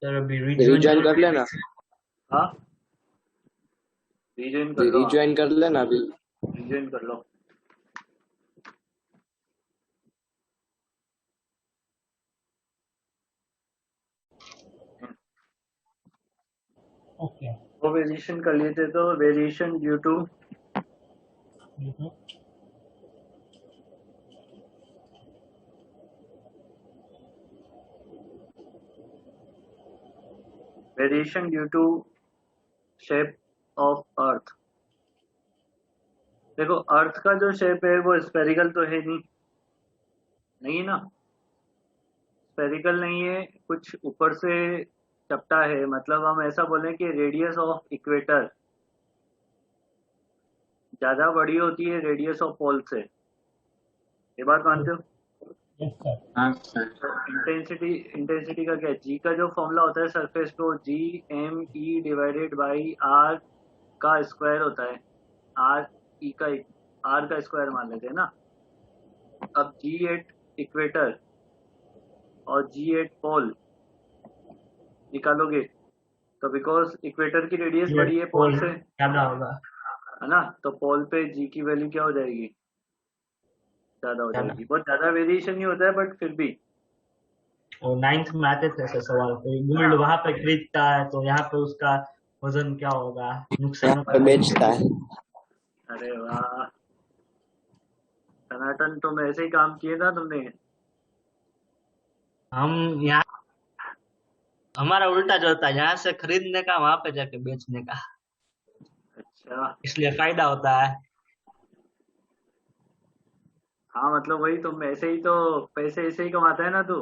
सर अभी रिज्वाइन कर लेना, हाँ रिजॉइन कर लो, रिज्वाइन कर लेना अभी। रिजॉइन कर लो। ओके वो वेरिएशन कर लिए थे तो variation due to variation due to shape of earth. देखो अर्थ का जो शेप है वो स्फेरिकल तो है नहीं है ना, स्फेरिकल नहीं है, कुछ ऊपर से चपटा है। मतलब हम ऐसा बोलें कि रेडियस ऑफ इक्वेटर ज्यादा बड़ी होती है रेडियस ऑफ पोल से। ये बात मानते हो? Yes sir. हाँ सर। इंटेंसिटी का क्या है? जी का जो फॉर्मूला होता है सरफेस पे, g m e divided by r का स्क्वायर होता है। आर ई का आर का स्क्वायर मान लेते हैं ना। अब जी एट इक्वेटर और जी एट पोल निकालोगे तो बिकॉज इक्वेटर की रेडियस बड़ी है पोल से, ज्यादा होगा है ना, तो पोल पे जी की वैल्यू क्या हो जाएगी? ज्यादा हो जाएगी। बहुत ज्यादा वेरिएशन नहीं होता है बट फिर भी। और 9th में आते थे ऐसे सवाल, कोई गोल्ड वहां पे खरीदता है तो यहाँ पे उसका वजन क्या होगा, नुकसान यहाँ पे बेचता है। अरे वाह सनातन, तुम ऐसे ही काम किए ना तुमने। हम यहाँ हमारा उल्टा चलता है, यहाँ से खरीदने का वहां पे जाके बेचने का, अच्छा इसलिए फायदा होता है। हाँ मतलब वही, तुम ऐसे ही तो पैसे ऐसे ही कमाता है ना तू।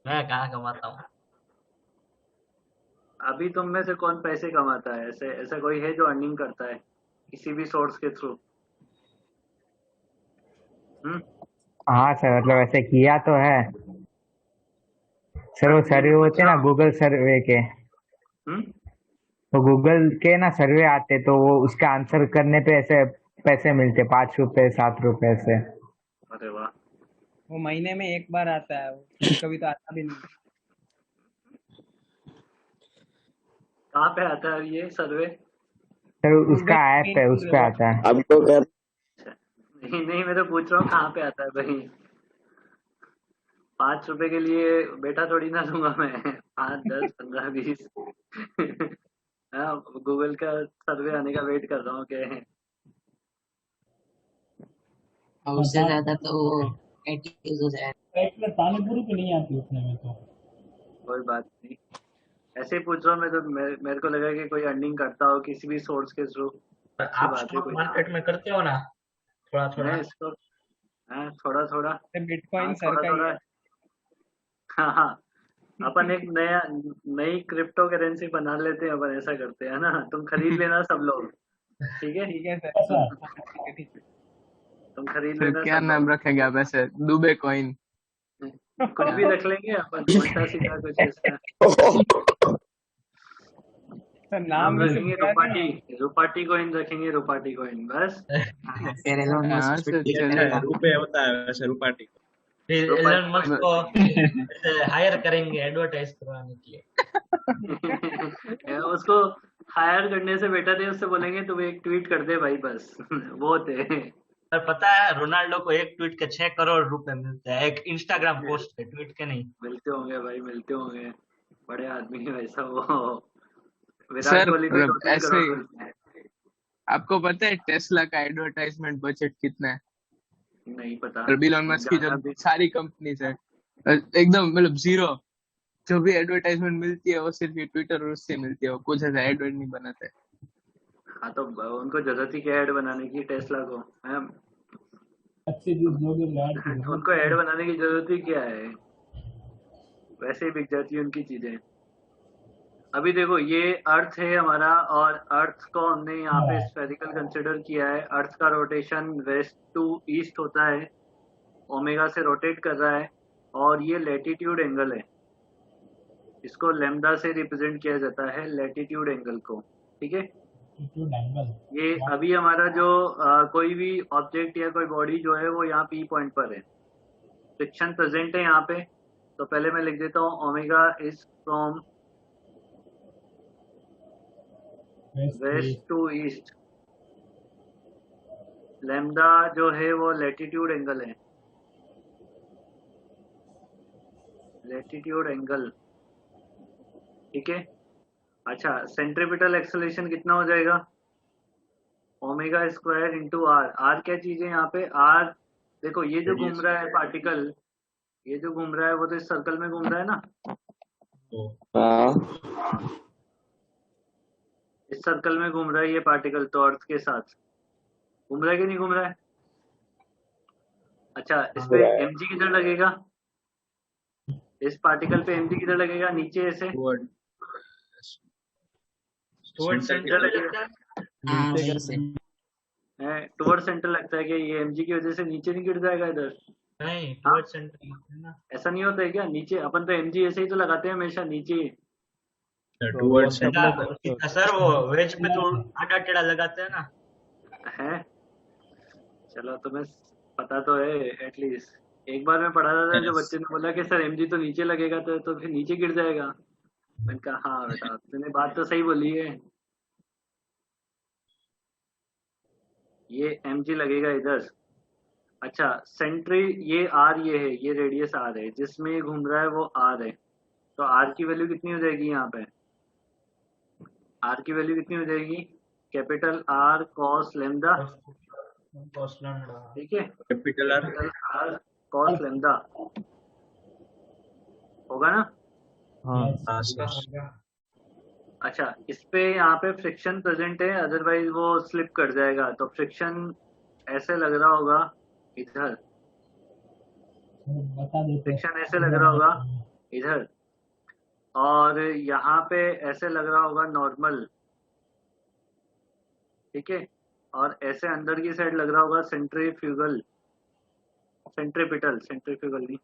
मैं कहाँ कमाता हूँ? अभी तुम में से कौन पैसे कमाता है? ऐसे ऐसा कोई है जो अर्निंग करता है किसी भी सोर्स के थ्रू? हाँ सर, मतलब ऐसे किया तो है सर। वो सर्वे होते हैं ना गूगल सर्वे के, तो गूगल के ना सर्वे आते तो वो उसका आंसर करने पे ऐसे पैसे मिलते, 5 रुपए 7 रुपए से। अरे वाह। वो महीने में एक बार आता है, कभी कभी तो आता भी नहीं। कहाँ पे आता है ये सर्वे? सर उसका ऐप है, उस पे आता है। अब तो कर नहीं मैं तो पूछ रहा हूँ कहाँ पे आता है भाई। 5 रुपए के लिए बेटा थोड़ी ना दूंगा मैं। 5 10 15 20 हाँ गूगल का सर्वे आने का वेट कर रहा हूँ कि और उससे ज्यादा तो वो एटीज हो जाए। एक प्लेट पानी पूरी तो नहीं आती उतने में तो। कोई बात नहीं, ऐसे ही पूछ रहा हूँ मैं तो। मेरे को लगा कि कोई अर्निंग करता हो किसी भी सोर्स के थ्रू। आप स्टॉक मार्केट में करते हो ना थोड़ा थोड़ा? मैं इसको थोड़ा थोड़ा बिटकॉइन सर थोड़ा का ही थोड़ा। है। हाँ अपन एक नई क्रिप्टो करेंसी बना लेते हैं अपन, ऐसा करते हैं ना। तुम खरीद लेना सब लोग, ठीक है? ठीक है सर। तुम खरीद फिर लेना क्या सब नाम लोग। रखेंगे आप ऐसे? दुबे कॉइन। कुछ भी रख लेंगे अपन, उल्टा सीधा कुछ इसका। सर नाम हम में से रखेंगे बुला रुपाटी, दें। रुपाटी कॉइन रखेंगे, रुपाटी कॉइन बस। फिर एलोन हाँ मस्क सर ये चलेगा। रुपए होता है वैसे रुपाटी। फिर रुपाटी एलन मस्क को हायर करेंगे एडवर्टाइज करवाने के लिए। उसको हायर करने से बेटर है, उससे बोलेंगे तुम एक ट्वीट कर दे भाई बस। वो थे। और पता है रोनाल्डो को एक ट्वीट के 6 करोड़ रुपए मिलते हैं, एक इंस्टाग्राम पोस्ट के, ट्वीट के नहीं। मिलते होंगे भाई, मिलते होंगे, बड़े आदमी है वैसा वो। विराट सर कोहली को मतलब 2-3 ऐसे करोड़ ही, मिलते हैं। आपको पता है टेस्ला का एडवर्टाइजमेंट बजट कितना है? नहीं पता, और इलोन मस्क की जो जाना भी। सारी कंपनीज है एकदम मतलब जीरो। जो भी एडवर्टाइजमेंट मिलती है वो सिर्फ ये ट्विटर और उससे मिलती है, वो कुछ ऐसा एडवर्ट नहीं बनाते। हाँ तो उनको जरूरत ही क्या ऐड बनाने की, टेस्ला को है? अच्छी चीज लोगे तो ऐड की जरूरत उनको ऐड बनाने की जरूरत ही क्या है, वैसे ही बिक जाती है उनकी चीजें। अभी देखो ये अर्थ है हमारा, और अर्थ को हमने यहाँ पे स्फेरिकल कंसिडर किया है। अर्थ का रोटेशन वेस्ट टू ईस्ट होता है, ओमेगा से रोटेट कर रहा है, और ये लैटिट्यूड एंगल है, इसको लैम्डा से रिप्रेजेंट किया जाता है, लैटिट्यूड एंगल को। ठीक है, एंगल। ये अभी हमारा जो कोई भी ऑब्जेक्ट या कोई बॉडी जो है वो यहाँ पी पॉइंट पर है, फ्रिक्शन प्रेजेंट है यहाँ पे। तो पहले मैं लिख देता हूँ omega is from west to east, lambda जो है वो लैटिट्यूड एंगल है, लैटिट्यूड एंगल। ठीक है, अच्छा सेंट्रीपिटल एक्सेलरेशन कितना हो जाएगा? Omega square into r. R क्या चीज है यहाँ पे? आर देखो ये जो घूम रहा है पार्टिकल, ये जो घूम रहा है वो तो इस सर्कल में घूम रहा है ना, इस सर्कल में घूम रहा है ये पार्टिकल, तो अर्थ के साथ घूम रहा है कि नहीं घूम रहा है? अच्छा इस पे mg किधर लगेगा? इस पार्टिकल पे mg किधर लगेगा? नीचे ऐसे सेंटर लगेगा, टुवर्ड सेंटर लगता है कि ये mg की वजह से नीचे नहीं गिर जाएगा इधर? नहीं टुवर्ड सेंटर ना, ऐसा नहीं होता है क्या? नीचे अपन तो mg ऐसे ही तो लगाते हैं हमेशा, नीचे टुवर्ड सेंटर। सर वो वेज पे तो आधा टेढ़ा लगाते हैं ना। है। चलो तुम्हें पता तो है एटलीस्ट। एक बार मैं पढ़ा रहा था, जो बच्चे ने बोला कि सर mg तो नीचे लगेगा तो फिर नीचे गिर जाएगा। मैंने कहा हाँ बेटा तूने बात तो सही बोली है, ये mg लगेगा इधर। अच्छा सेंट्री ये r, ये है, ये रेडियस r है, जिसमें घूम रहा है वो r है, तो r की वैल्यू कितनी हो जाएगी यहाँ पे? r की वैल्यू कितनी हो जाएगी? Capital R cos lambda. ठीक है, capital R R cos lambda होगा ना? हाँ अच्छा इस पे यहाँ पे फ्रिक्शन प्रेजेंट है, अदरवाइज वो स्लिप कर जाएगा, तो फ्रिक्शन ऐसे लग रहा होगा इधर, बता देते फ्रिक्शन ऐसे लग रहा होगा इधर, और यहाँ पे ऐसे लग रहा होगा नॉर्मल। ठीक है, और ऐसे अंदर की साइड लग रहा होगा सेंट्रीफ्यूगल, सेंट्रीपिटल, सेंट्रीफ्यूगल नहीं।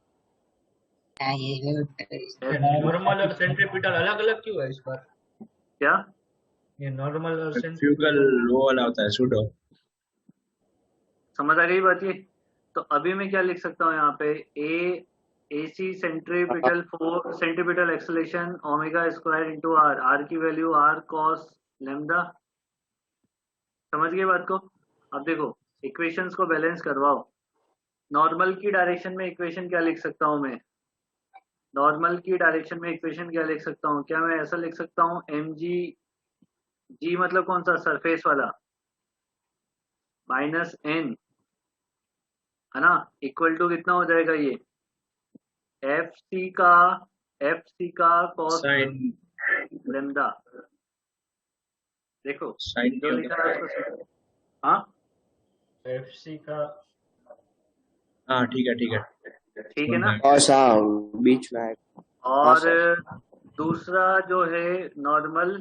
नॉर्मल और सेंट्रीपिटल अलग अलग क्यों है इस बार? क्या ये नॉर्मल और फ्यूगल वो वाला होता है सूडो। समझ आ गई बात ये? तो अभी मैं क्या लिख सकता हूँ यहाँ पे? AC centripetal force, centripetal acceleration omega square into r, r की वैल्यू r cos लैम्डा। समझ गए बात को? अब देखो इक्वेशंस को बैलेंस करवाओ। नॉर्मल की डायरेक्शन में इक्वेशन क्या लिख सकता हूँ मैं? नॉर्मल की डायरेक्शन में इक्वेशन क्या लिख सकता हूँ? क्या मैं ऐसा लिख सकता हूँ mg, g मतलब कौन सा? सरफेस वाला, माइनस n, है ना, इक्वल टू कितना हो जाएगा ये? fc का cos लैम्डा। देखो साइन जो लिखा है उसको, हाँ FC का, हाँ ठीक है ठीक है ना? और बीच में है। और दूसरा जो है नॉर्मल,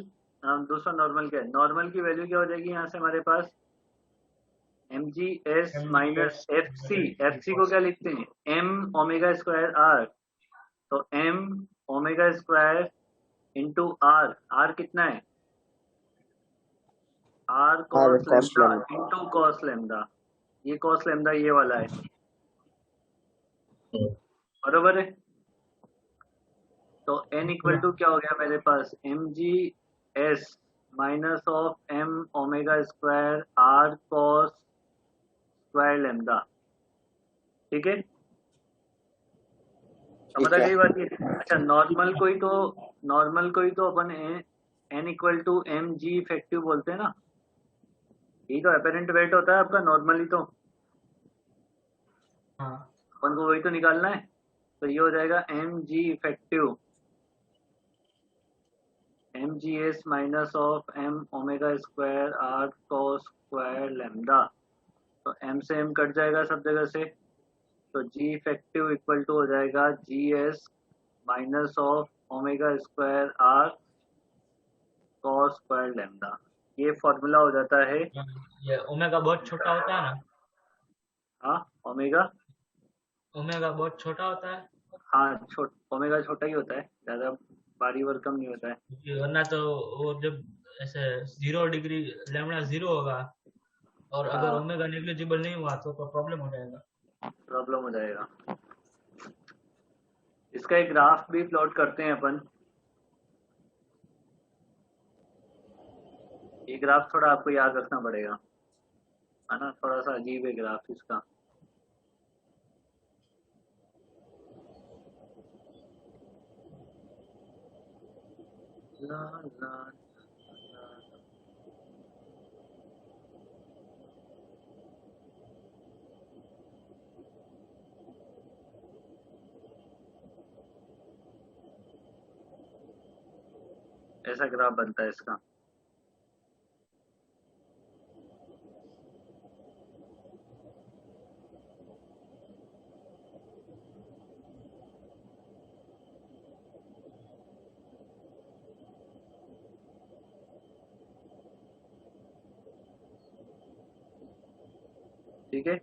दूसरा नॉर्मल क्या है? नॉर्मल की वैल्यू क्या हो जाएगी यहाँ से हमारे पास? mgs माइनस fc, fc को क्या लिखते हैं? m ओमेगा स्क्वायर r, तो m omega square into r, are कितना है, are cos cos lambda lambda. Into cos lambda, ये कॉस लेमडा ये वाला है, बरोबर है। तो n इक्वल टू क्या हो गया मेरे पास, M G S minus of m omega square are cos square lambda, ठीक है, समझ आ गई बात ये। अच्छा नॉर्मल कोई तो अपन n equal to m g effective बोलते हैं ना, यही तो अपेरेंट वेट होता है आपका नॉर्मली, तो हाँ अपन को वही तो निकालना है। तो ये हो जाएगा m g effective m G S minus of m omega square are cos square lambda, तो m से m कट जाएगा सब जगह से, तो g इफेक्टिव इक्वल टू हो जाएगा g S minus of omega square are cos square lambda, ये फॉर्मूला हो जाता है। ये ओमेगा बहुत छोटा होता है ना, हाँ ओमेगा, ओमेगा बहुत छोटा होता है, हाँ ओमेगा छोटा ही होता है, ज्यादा भारी भरकम नहीं होता है। क्योंकि वरना तो वो जब ऐसे 0 डिग्री लैम्डा 0 होगा और अगर हाँ ओमेगा नेग्लिजिबल नहीं हुआ तो प्रॉब्लम हो जाएगा। प्रॉब्लम हो जाएगा। इसका एक ग्राफ भी प्लॉट करते हैं अपन, ये ग्राफ थोड़ा आपको याद रखना पड़ेगा, है ना, थोड़ा सा अजीब है ग्राफ इसका। ला ला ला, ऐसा ग्राफ बनता है इसका। ठीक है,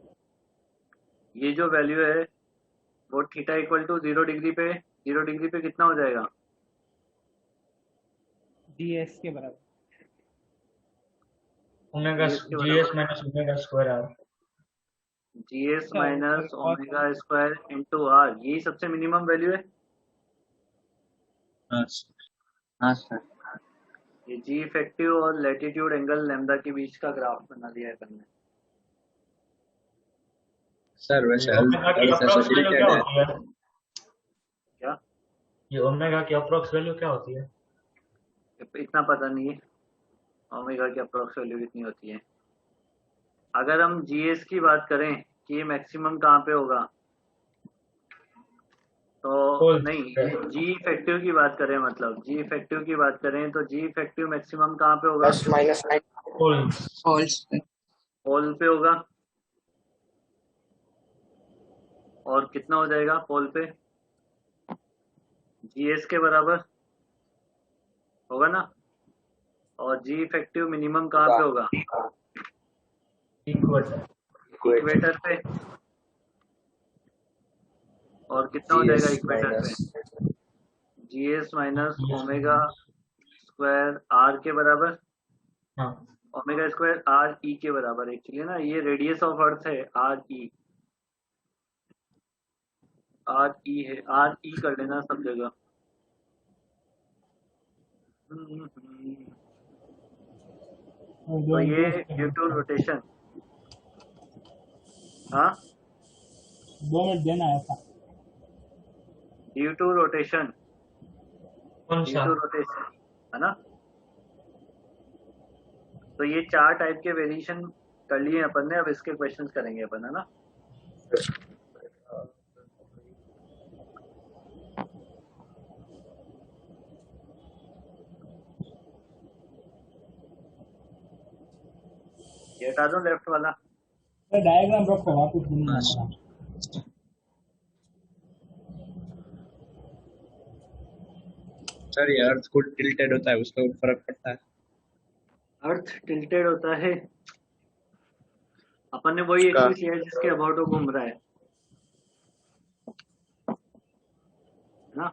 ये जो वैल्यू है वो थीटा इक्वल टू 0 डिग्री पे, 0 डिग्री पे कितना हो जाएगा, GS के बराबर, ओमेगा GS के जीएस बराबर, minus omega square r, GS अच्छा minus omega square into r, यही सबसे मिनिमम वैल्यू है। हाँ सर। ये जी इफेक्टिव और लैटिट्यूड एंगल लैम्डा के बीच का ग्राफ बना दिया है अपन ने। सर वैसे ओमेगा की अर्थ अप्रोक्स वैल्यू क्या एसोसिएटेड है। होती है, क्या, ये ओमेगा की अप्रोक्स वैल्यू क्या होती है? इतना पता नहीं है ओमेगा की अप्रोक्स वैल्यू कितनी होती है। अगर हम जीएस की बात करें कि ये मैक्सिमम कहाँ पे होगा, तो False. नहीं, जी इफेक्टिव की बात करें, मतलब जी इफेक्टिव की बात करें तो जी इफेक्टिव मैक्सिमम कहाँ पे होगा, Plus minus 9. फॉल्स पोल पे होगा। और कितना हो जाएगा पोल पे, जीएस के बराबर होगा ना। और जी इफेक्टिव मिनिमम कहाँ पे होगा, इक्वेटर, इक्वेटर पे। और कितना हो जाएगा GS इक्वेटर पे, minus GS minus omega square r के बराबर, हाँ ओमेगा स्क्वायर आर ई के बराबर। एक्चुअली ना ये रेडियस ऑफ अर्थ है, आर ई है, आर ई कर लेना सब जगह। तो ये ड्यू टू रोटेशन, हाँ 2 मिनट देना है ऐसा। ड्यू टू रोटेशन, कौन ड्यू सा? टू रोटेशन, है ना। तो ये 4 टाइप के वेरिएशन कर लिए अपन ने, अब इसके क्वेश्चंस करेंगे अपन, है ना। ये हटा दो लेफ्ट वाला। डायग्राम रखो वापस नहीं। सर ये अर्थ खुद टिल्टेड होता है, उसका फर्क पड़ता है। अर्थ टिल्टेड होता है, अपन ने वही उसका एक्सिस लिया जिसके अबाउट वो घूम रहा है ना।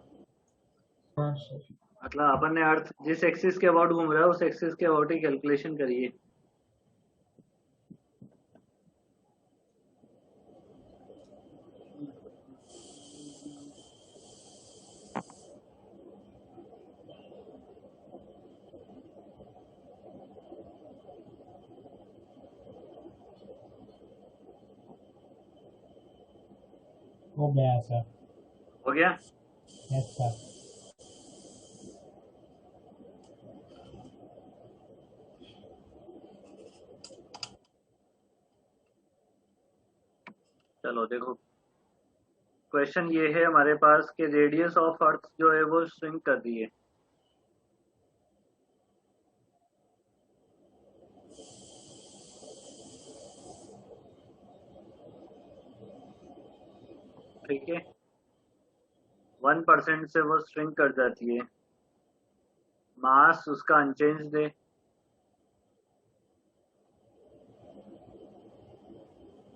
हाँ सर। मतलब अपन ने अर्थ जिस एक्सिस के अबाउट घूम रहा है उस एक्सिस के अबाउट ही कैलकुलेशन करिए। हो गया सर। हो गया? Yes sir. चलो देखो, क्वेश्चन ये है हमारे पास कि रेडियस ऑफ अर्थ जो है वो श्रिंक कर दी है। ठीक है, 1% से वो श्रिंक कर जाती है। मास उसका अनचेंज है,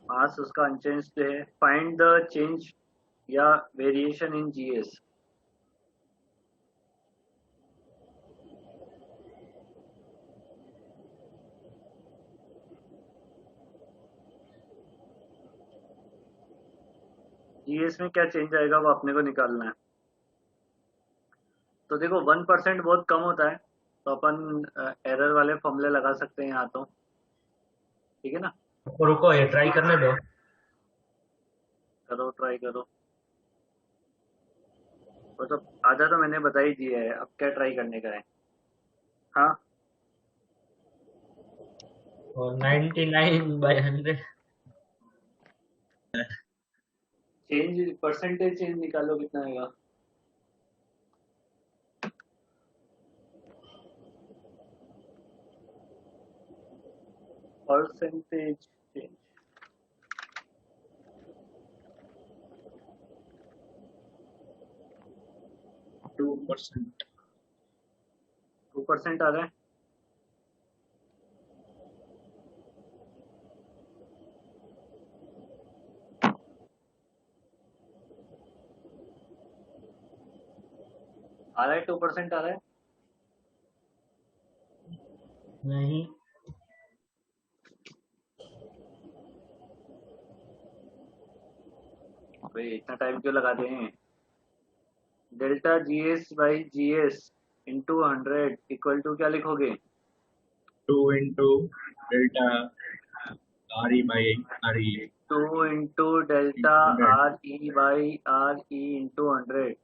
मास उसका अनचेंज है। फाइंड द चेंज या वेरिएशन इन जीएस। जीएस में क्या चेंज आएगा वो अपने को निकालना है। तो देखो 1% बहुत कम होता है, तो अपन एरर वाले फॉर्मूले लगा सकते हैं यहाँ तो, ठीक है ना। रुको ये ट्राई करने दो। करो, ट्राई करो। वो तो आधा तो मैंने बता ही दिया है, अब क्या ट्राई करने का है। हाँ, और 99/100। चेंज परसेंटेज चेंज निकालो, कितना आएगा। Percentage change 2%. 2% आ रहा है। आ रहा है 2% आ रहा है। नहीं, भाई इतना टाइम क्यों लगाते हैं। Delta GS by GS into 100 equal to क्या लिखोगे। 2 into delta RE by RE. 2 into delta R E by r e into 100।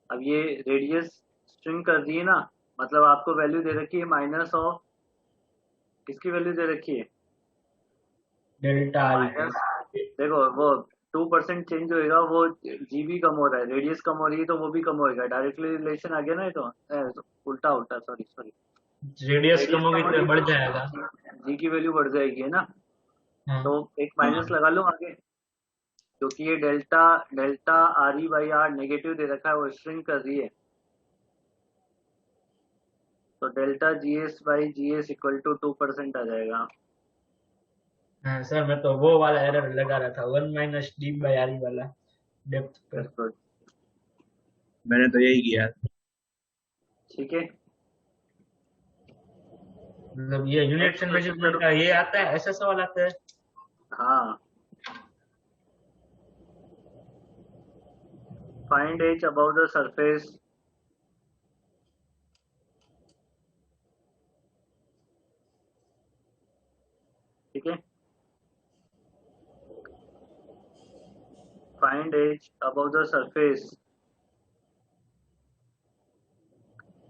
अब ये रेडियस स्ट्रिंग कर दी है ना, मतलब आपको वैल्यू दे रखी है माइनस ऑफ, किसकी वैल्यू दे रखी है, डेल्टा आर माइनस। देखो वो 2% चेंज होएगा, वो जीबी कम हो रहा है, रेडियस कम हो रही है तो वो भी कम होएगा। डायरेक्टली रिलेशन आ गया ना ये तो, उल्टा उल्टा, सॉरी सॉरी। रेडियस कम होगी तो बढ़ जाएगा। जी की वैल्यू बढ़ जाएगी, है ना। हाँ। तो एक माइनस लगा लो आगे, क्योंकि ये delta delta R E by R negative दे रखा है, वो श्रिंक कर रही है। तो delta ji S by G S equal to 2% आ जाएगा। हाँ सर, मैं तो वो वाला एरर लगा रहा था, 1 - d/re वाला डेप्थ पर। मैंने तो यही किया। ठीक है, मतलब ये यूनिट्स एंड मेजरमेंट का ये आता है, ऐसा सवाल आता है। हाँ। Find H above the surface. ठीक है, find H above the surface.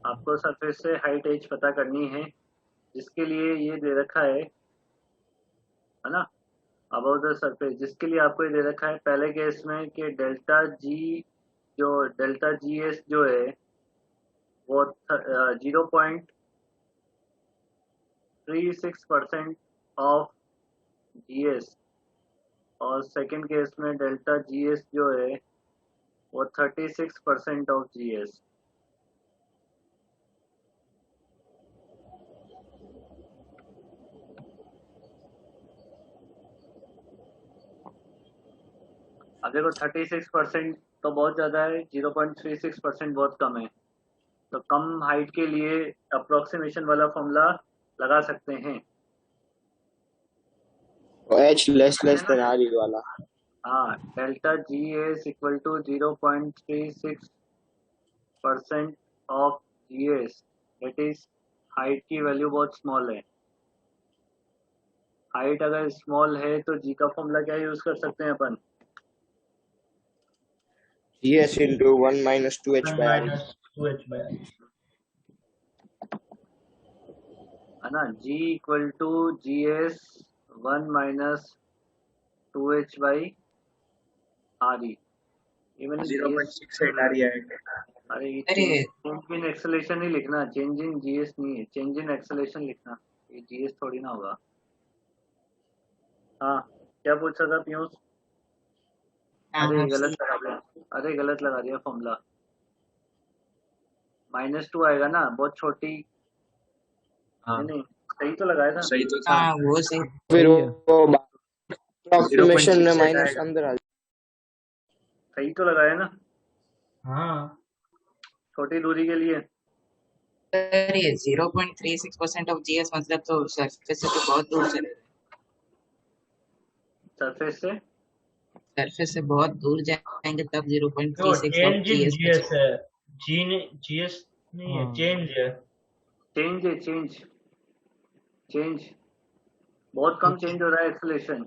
आपको सरफेस से हाइट एच पता करनी है, जिसके लिए ये दे रखा है ना, अबव द सरफेस, जिसके लिए आपको ये दे रखा है पहले केस में कि डेल्टा जी, जो डेल्टा जी एस जो है वो 0.36% ऑफ जी एस, और सेकेंड केस में डेल्टा जी एस जो है वो 36% ऑफ जी एस। अब देखो 36% तो बहुत ज़्यादा है, 0.36% बहुत कम है। तो कम हाइट के लिए अप्रोक्सीमेशन वाला फॉर्मूला लगा सकते हैं। H less than RE वाला। हाँ, delta G S equal to 0.36% of g s, that is height की वैल्यू बहुत स्मॉल है। हाइट अगर स्मॉल है तो जी का फॉर्मूला क्या यूज कर सकते हैं अपन? GS into 1 minus 2H by RE। है ना, G equal to ji S 1 minus 2H by RE। ये मैंने 0.68 RE आएगा। अरे ये अरे चेंज इन एक्सेलेरेशन ही लिखना, चेंज इन जीएस नहीं है, चेंज इन एक्सेलेरेशन लिखना, ये जीएस थोड़ी ना होगा। हाँ, क्या पूछ रहा था पीयूष? अरे हाँ गलत लगा दिया, अरे गलत लगा दिया फॉर्मूला। -2 आएगा ना, बहुत छोटी। हाँ नहीं सही तो लगाया था। सही तो था। हाँ वो सही। फिर सही है। वो अप्रोक्सीमेशन में 0.68 माइनस आएगा। अंदर आ सही तो लगाया ना, हाँ छोटी दूरी के लिए। अरे 0.36% ऑफ जीएस मतलब तो सरफेस से तो बहुत दूर चले, सरफेस से बहुत दूर जाएंगे तब तो 0.36 of change in GS GS है, जीएस नहीं है, हाँ। चेंज है। चेंज है, चेंज बहुत कम चेंज हो रहा है एक्सेलेरेशन।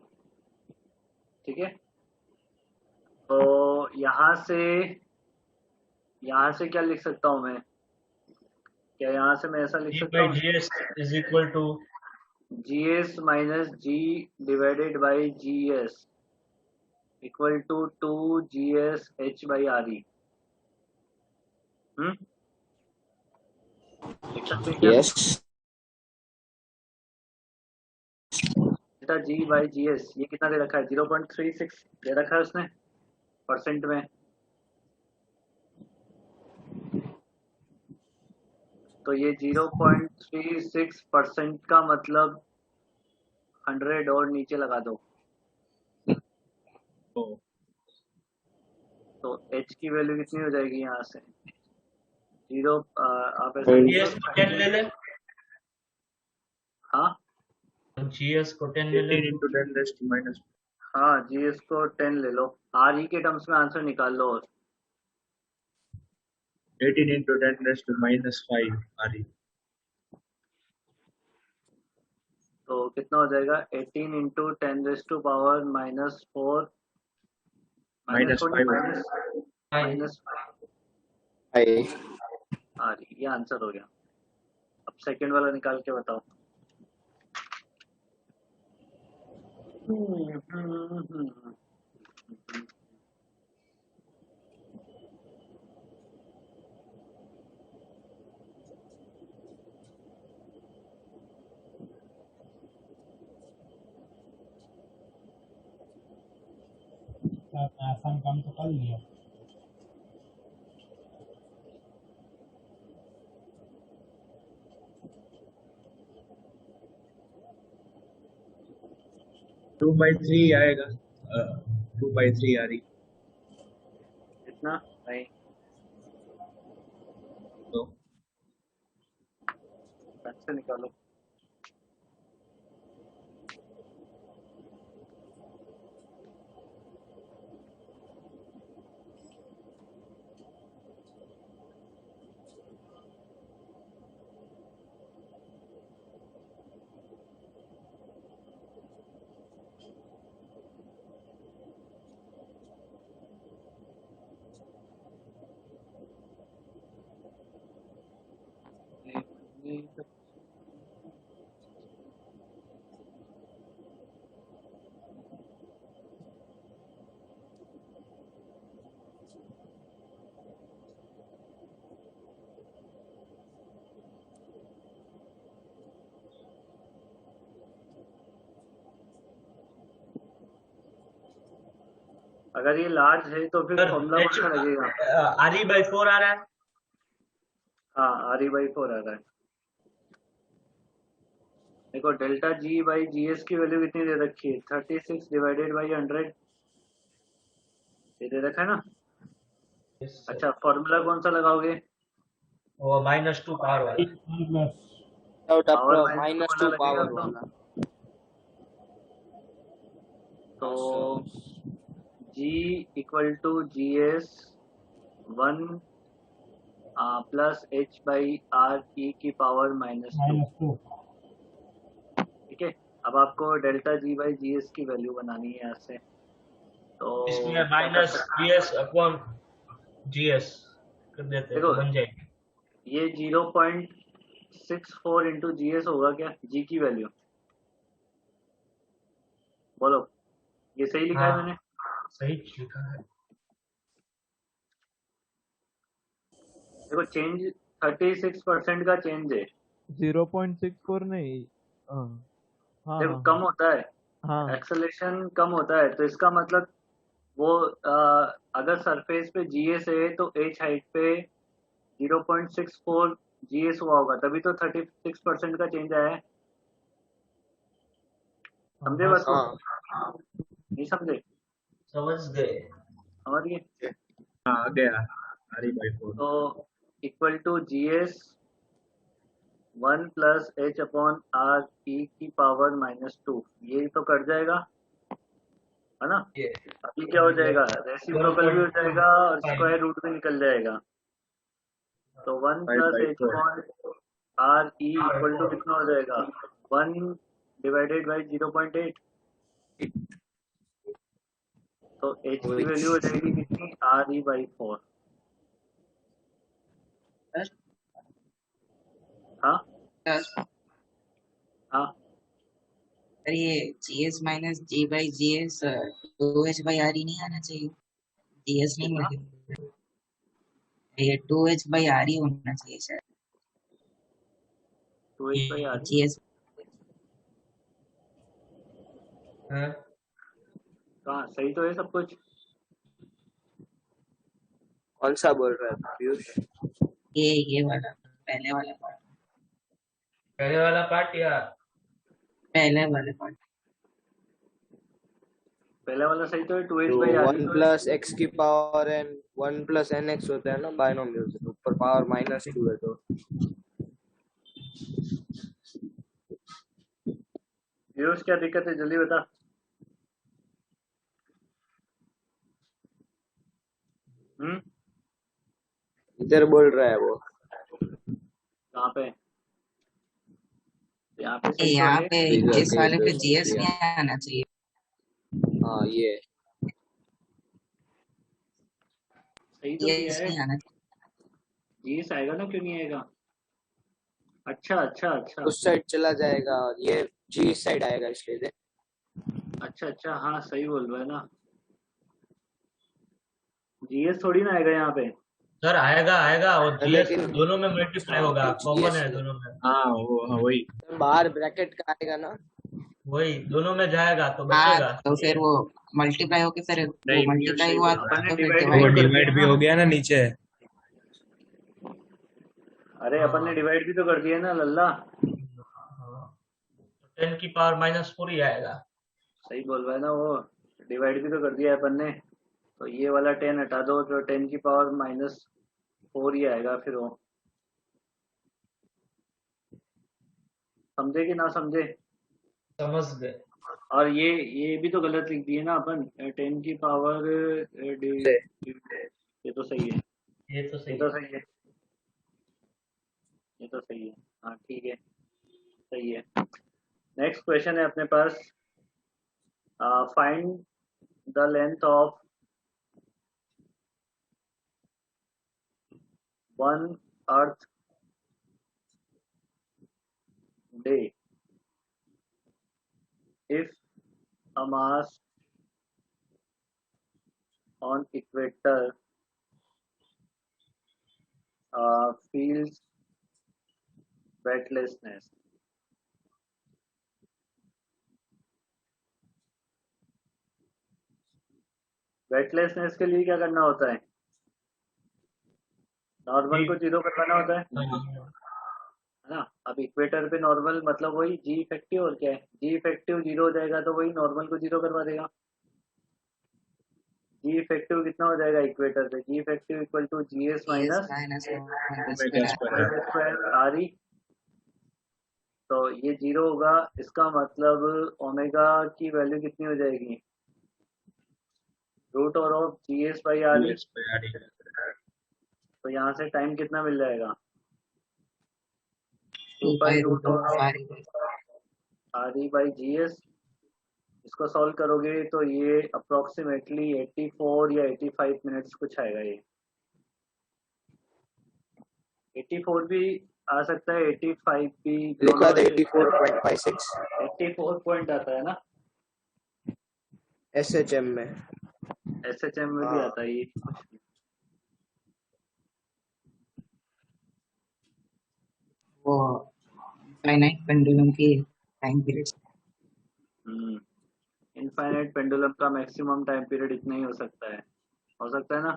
ठीक है, तो यहाँ से क्या लिख सकता हूँ मैं? क्या यहाँ से मैं ऐसा लिख जी सकता बाई हूँ? G s is equal to G S minus g divided by G S equal to 2 g s h by r e. लिख सकते हैं क्या? Yes delta g by ji s, ये कितना दे रखा है? 0.36 दे रखा है उसने परसेंट में। तो ये 0.36% का मतलब 100 और नीचे लगा दो, तो h की वैल्यू कितनी हो जाएगी यहाँ से? 0 आप ऐसा जीएस को 10 ले ले, हाँ जीएस को 10 ले ले। 18 into 10 raised to minus। हाँ, जीएस को 10 ले लो, आर ई के टर्म्स में आंसर निकाल लो। और 18 into 10 raised to minus 5 RE। तो कितना हो जाएगा? 18 into 10 raise to power -4 minus 5 minus I आ रही, ये आंसर हो गया। अब सेकंड वाला निकाल के बताओ। आसान काम तो कर लिया। टू बाई थ्री आएगा। 2/3 RE। कितना? नहीं, तो से निकालो। अगर ये लार्ज है तो फिर फॉर्मूला कौन सा लगेगा? RE by 4 आ रहा है। हाँ, आर ई बाई 4 आ रहा है। देखो delta g by G S की वैल्यू कितनी दे रखी है? 36 डिवाइडेड बाई 100 ये दे रखा है ना। अच्छा, फॉर्मूला कौन सा लगाओगे? वो -2 पावर वाला। 1 प्लस पावर -2 -2 वाला पावर लगेगा वाला। तो हाँ, G equal to GS 1 plus H by R E की पावर -2। -2 ठीक है, अब आपको डेल्टा G बाई GS की वैल्यू बनानी है यहाँ से। तो इसमें क्या कर सकते हैं? -GS कर देते हैं तो देखो, बन जाएगी। ये 0.64 इंटू GS होगा क्या, G की वैल्यू? बोलो, ये सही लिखा है मैंने? सही लिखा है। देखो, चेंज 36% का चेंज है। 0.64 नहीं। हाँ हाँ देखो, हाँ कम होता है, हाँ एक्सेलेरेशन कम होता है, तो इसका मतलब वो अगर सरफेस पे GS है तो H हाइट पे 0.64 GS हुआ होगा, तभी तो 36% का चेंज आया है। समझे बात को? हाँ, नहीं समझे? समझ गए। समझ गए? हाँ आ गया RE by 4। तो equal to GS 1 plus H upon R E की पावर -2, ये तो कट जाएगा, है ना? अभी क्या हो जाएगा, रेसिप्रोकल भी हो जाएगा और स्क्वायर रूट भी निकल जाएगा। तो 1 5 plus by H 4। Upon R E equal to कितना हो जाएगा, 1 डिवाइडेड बाई 0.8। तो H की वैल्यू हो जाएगी कितनी, RE बाई 4। हाँ हाँ, सर ये GS minus G by GS 2H by RE नहीं आना चाहिए, GS नहीं कितना? मिलेगा, ये 2H बाई RE होना चाहिए sir. 2H by RE। GS कहाँ सही तो है सब कुछ? कौन सा बोल रहा है पीयूष? ये वाला पहले वाला पार्ट, पहले वाला पार्ट या पहले वाला पार्ट। पहले वाला सही तो है, 2H जो बाई RE 1 तो है। प्लस एक्स की power n 1 plus n x होता है ना बायनोमियल से, ऊपर पावर -2 है तो पीयूष क्या दिक्कत है, जल्दी बता। इधर बोल रहा है वो। कहाँ पे? यहाँ पे सही तो यहाँ है। पे Figure इस के वाले पे दोस्त GS दिया। नहीं आना चाहिए। हाँ ये सही तो किया GS है, नहीं आना चाहिए। GS आएगा ना, क्यों नहीं आएगा? अच्छा अच्छा अच्छा उस साइड चला जाएगा और ये जी साइड आएगा इसलिए से। अच्छा अच्छा, हाँ सही बोल रहा है ना, GS थोड़ी ना आएगा यहाँ पे। सर आएगा आएगा, और GS लेकिन दोनों में मल्टीप्लाई होगा, कॉमन है दोनों में। हाँ वो वही। बाहर ब्रैकेट का आएगा ना। वही दोनों में जाएगा तो हाँ बचेगा। तो फिर वो मल्टीप्लाई होके फिर वो नहीं मल्टीप्लाई सही हुआ बोल रहा है। तो अपन ने फिर डिवाइड वो भी तो डिवाइड। कर दिया डिवाइड भी ना। हो गया ना नीचे। अरे अपन ने डिवाइड भी तो कर दिया ना लल्ला। 10 की पावर -4 ही आएगा। सही बोल रहा है ना वो, डिवाइड भी तो कर दिया है अपन ने। तो ये वाला 10 हटा दो तो 10 की पावर -4 ही आएगा फिर वो। समझे कि ना समझे? समझ गए। और ये भी तो गलत लिख दिए ना अपन, 10 की पावर ये तो सही है, ये तो ये सही तो है। सही है, ये तो सही है। हाँ ठीक है, सही है। नेक्स्ट क्वेश्चन है अपने पास, find the length of one earth day if a mass on equator feels weightlessness. Weightlessness के लिए क्या करना होता है, नॉर्मल को जीरो करवाना होता है ना। अब इक्वेटर पे नॉर्मल मतलब वही जी इफेक्टिव, और क्या है, जी इफेक्टिव जीरो हो जाएगा तो वही नॉर्मल को जीरो करवा देगा। जी इफेक्टिव कितना हो जाएगा इक्वेटर पे, G effective equal to ji S GS माइनस minus omega Omega square square. Square R E. तो ये 0 होगा, इसका मतलब ओमेगा की वैल्यू कितनी हो जाएगी, रूट और of g S by r E. GS by RE. तो यहाँ से टाइम कितना मिल जाएगा, 2 2 by pi root root of of RE by r E by ji s. इसको सॉल्व करोगे तो ये अप्रोक्सीमेटली 84 या 85 मिनट्स कुछ आएगा। ये 84 भी आ सकता है, 85 भी, लिखवा दोनों दे में 84.56 84 पॉइंट आता है ना, SHM में। SHM में भी हाँ आता है ये कुछ भी। वो finite pendulum की time period इनफाइनाइट पेंडुलम का मैक्सिमम टाइम पीरियड इतना ही हो सकता है ना।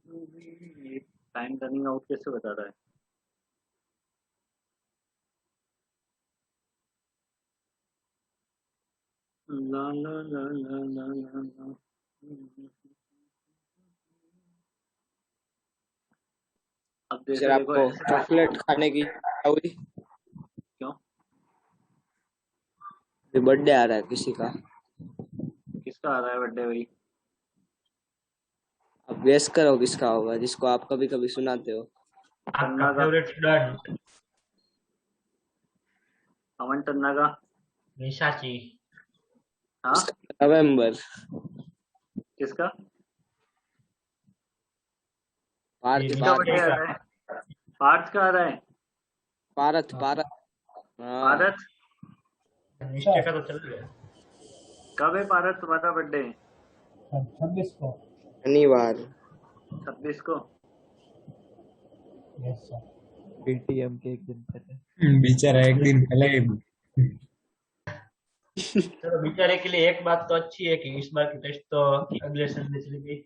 ये टाइम रनिंग आउट कैसे बता रहा है। ला ला ला ला ला ला ला। अब सर देखो आपको ऐसे चॉकलेट खाने की इच्छा हुई? क्यों, बर्थडे आ रहा है किसी का, किसका आ रहा है बर्थडे भाई। आप गेस करो किसका होगा, जिसको आप कभी कभी सुनाते हो। आपका तन्ना का, फेवरेट स्टूडेंट अमन तन्ना का। निशाची। हाँ नवंबर। किसका, पार्थ किसका पार्थ बर्थडे आ रहा है, पार्थ का आ रहा है। पारथ पारथ। हाँ पारथ, निश्चय का तो चल गया। कब है पारथ तुम्हारा बर्थडे, 26 को। शनिवार। 26 को। Yes sir. पेटीएम के एक दिन पहले। बेचारा एक दिन पहले चलो बेचारे के लिए एक बात तो अच्छी है कि इस बार की टेस्ट तो अगले संडे चली गई।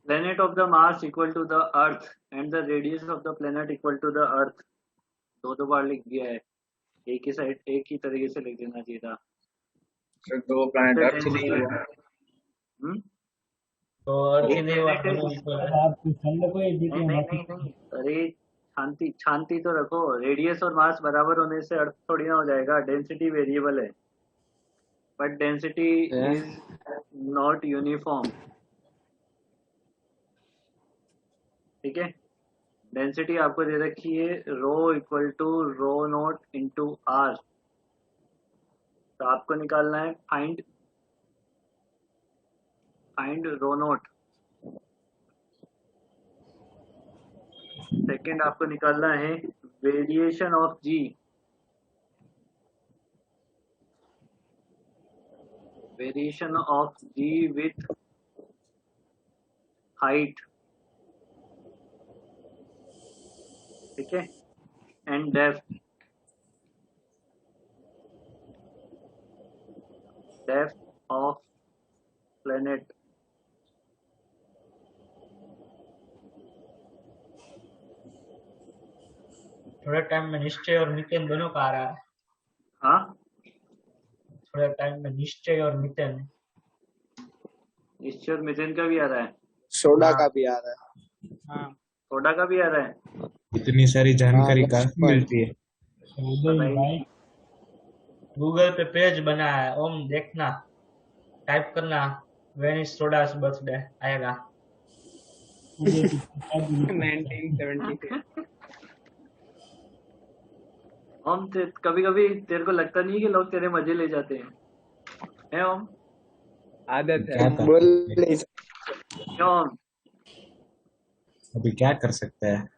Planet of the Mars equal to the Earth and the radius of the planet equal to the Earth। दो बार लिख दिया है, एक ही साइड एक ही तरीके से लिख देना चाहिए था। सर दो प्लैनेट अर्थ Density- नहीं हुआ। तो अर्थ ही एक नहीं हुआ, planet है दोनों जिस- equal है। आप संडे को ही जीते नहीं नहीं नहीं नहीं, अरे शांति तो रखो। रेडियस और मास बराबर होने से अर्थ थोड़ी ना हो जाएगा, डेंसिटी वेरिएबल है, but density is not uniform. ठीक है, डेंसिटी आपको दे रखी है rho equal to rho not into R. तो आपको निकालना है फाइंड रो नॉट। सेकेंड आपको निकालना है variation of g, variation of g with height. ठीक है, एंड डेप्थ ऑफ प्लेनेट। थोड़े टाइम में निश्चय और मिथेन दोनों का आ रहा है। हाँ, थोड़े टाइम में निश्चय और मिथेन। निश्चय और मिथेन का भी आ रहा है, सोडा का भी आ रहा है। हाँ सोडा का भी आ रहा है। इतनी सारी जानकारी हाँ, कहाँ से मिलती है। उदय भाई गूगल पे पेज बना है, ओम देखना, टाइप करना वेनिस सोडास बर्थडे आएगा। 1972। ओम कभी कभी तेरे को लगता नहीं कि लोग तेरे मजे ले जाते हैं ओम? आदत है। क्या कर बोल सकते हैं? नहीं सकते। क्यों ओम? अभी क्या कर सकते हैं?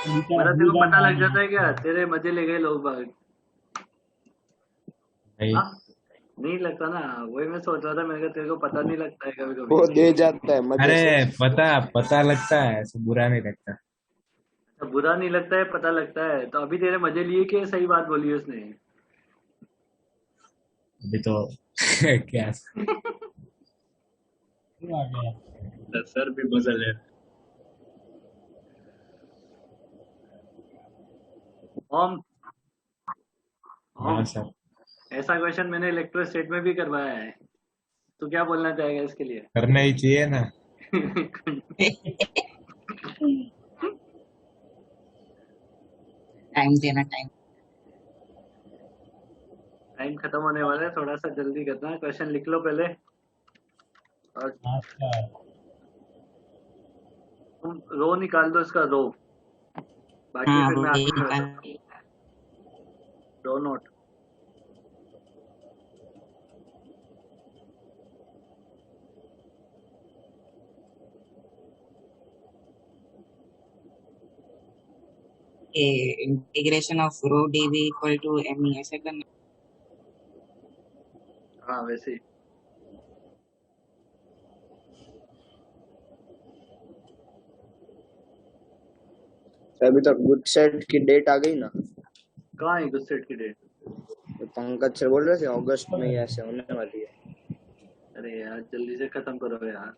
मेरा तेरे को पता लग जाता है क्या, तेरे मजे ले गए लोग बाग? भाई हाँ? नहीं लगता ना, वही मैं सोच रहा था, मेरे को तेरे को पता नहीं लगता है कभी वो कभी। दे जाता है मजे अरे से। पता लगता है, ऐसे बुरा नहीं लगता। बुरा नहीं लगता है, पता लगता है। तो अभी तेरे मजे लिए कि सही बात बोली उसने? अभी तो क्या क्यों आ गया? सर भी बदल है। ओम हाँ सर। ऐसा क्वेश्चन मैंने इलेक्ट्रोस्टेट में भी करवाया है, तो क्या बोलना चाहेगा इसके लिए? करना ही चाहिए ना। टाइम देना टाइम। टाइम खत्म होने वाला है, थोड़ा सा जल्दी करना। क्वेश्चन लिख लो पहले, और अच्छा तुम रो निकाल दो इसका, रो, बाकी हाँ फिर मैं वही आगे निकाल। बताऊंगा। Rho not. Integration of rho DV equal to M ऐसे करना। हाँ वैसे ही। अभी तक गुड सेट की डेट आ गई ना, कहाँ है गुस्सेट की डेट? तो पंकज सर बोल रहे थे अगस्त में ही ऐसे होने वाली है। अरे यार जल्दी से खत्म करो यार,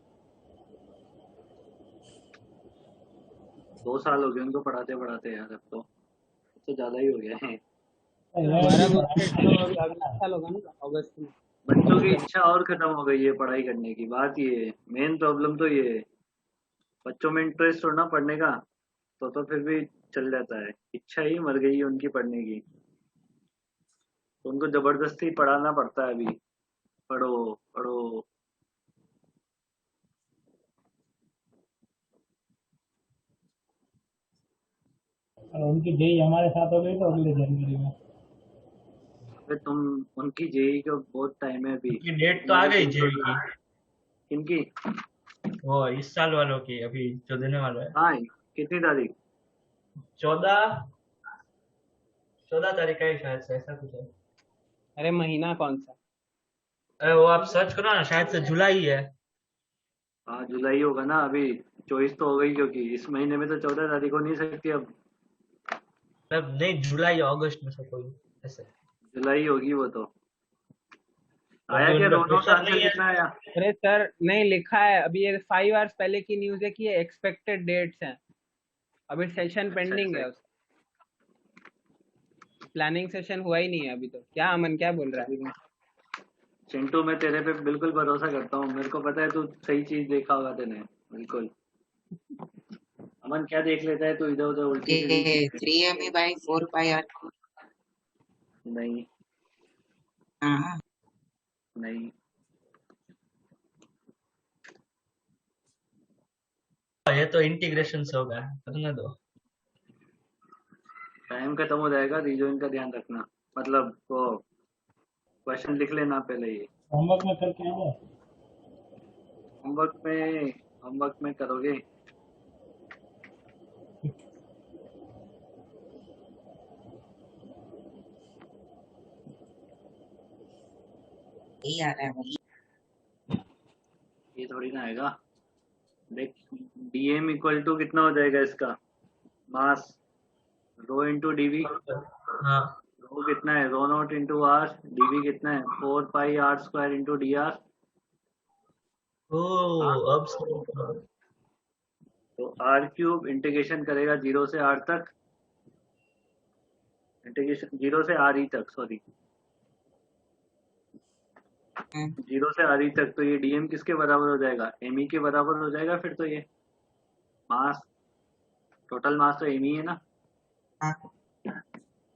2 साल हो गए उनको पढ़ाते पढ़ाते यार, अब तो ज्यादा ही हो गया है। हमारा गुस्सेट तो अभी अगले साल होगा ना, अगस्त में। बच्चों की इच्छा और खत्म हो गई है पढ़ाई करने की, बात ये है, मेन प्रॉब्लम तो ये है। बच्चों में इंटरेस्ट हो ना पढ़ने का, तो फिर भी चल जाता है, इच्छा ही मर गई है उनकी पढ़ने की, तो उनको जबरदस्ती पढ़ाना पड़ता है अभी, पढ़ो पढ़ो। और उनकी जेई हमारे साथ हो गई तो अगले जनवरी में। अरे तुम, उनकी जेई का बहुत टाइम है अभी। की डेट तो आ गई जेई की, इनकी वो इस साल वालों की अभी जो देने वाला है। हाँ, कितनी तारीख? 14 तारीख का ही शायद से, ऐसा कुछ है। अरे महीना कौन सा? अरे वो आप सर्च करो ना, शायद से जुलाई है। हाँ जुलाई होगा ना, अभी 24 तो हो गई, क्योंकि इस महीने में तो 14 तारीख हो नहीं सकती अब। मतलब नहीं, जुलाई या अगस्त में से कोई ऐसे। जुलाई होगी वो तो। तो आया अभी क्या उनका दोनों का प्रेशर आंसर? नहीं है। कितना आया? अरे सर नहीं लिखा है अभी, ये 5 आवर्स पहले की न्यूज है कि ये एक्सपेक्टेड डेट्स हैं, अभी सेशन पेंडिंग है, प्लानिंग सेशन हुआ ही नहीं है अभी तो। क्या अमन क्या बोल रहा है? चिंटू मैं तेरे पे बिल्कुल भरोसा करता हूँ, मेरे को पता है तू सही चीज देखा होगा तेने, बिल्कुल। अमन क्या देख लेता है तू इधर उधर उल्टी सीधी ये चीजें? 3 by 4 pi r। नहीं हाँ नहीं, ये तो इंटीग्रेशन से होगा, करने दो। टाइम खत्म हो जाएगा, रीजोइन का ध्यान रखना, मतलब वो क्वेश्चन लिख लेना पहले ही। होमवर्क में करके आए? होमवर्क में करोगे? यही आ रहा है भाई। ये थोड़ी ना आएगा, देख। डीएम इक्वल टू कितना हो जाएगा इसका? Mass rho into DV. हाँ रो कितना है? Rho not into R. DV कितना है? 4 pi R square into D R. ओ अब समझ गया। तो आर क्यूब इंटीग्रेशन करेगा 0 से आर तक, इंटीग्रेशन 0 से आर ई तक, सॉरी 0 से आर ई तक। तो ये डीएम किसके बराबर हो जाएगा? एम ई के बराबर हो जाएगा फिर तो ये मास, टोटल मास तो एम ई है ना,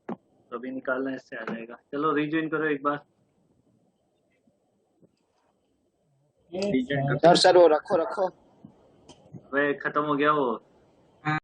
तो अभी निकालना इससे आ जाएगा। चलो रीजॉइन करो एक बार। सर वो रखो रखो। वह खत्म हो गया वो।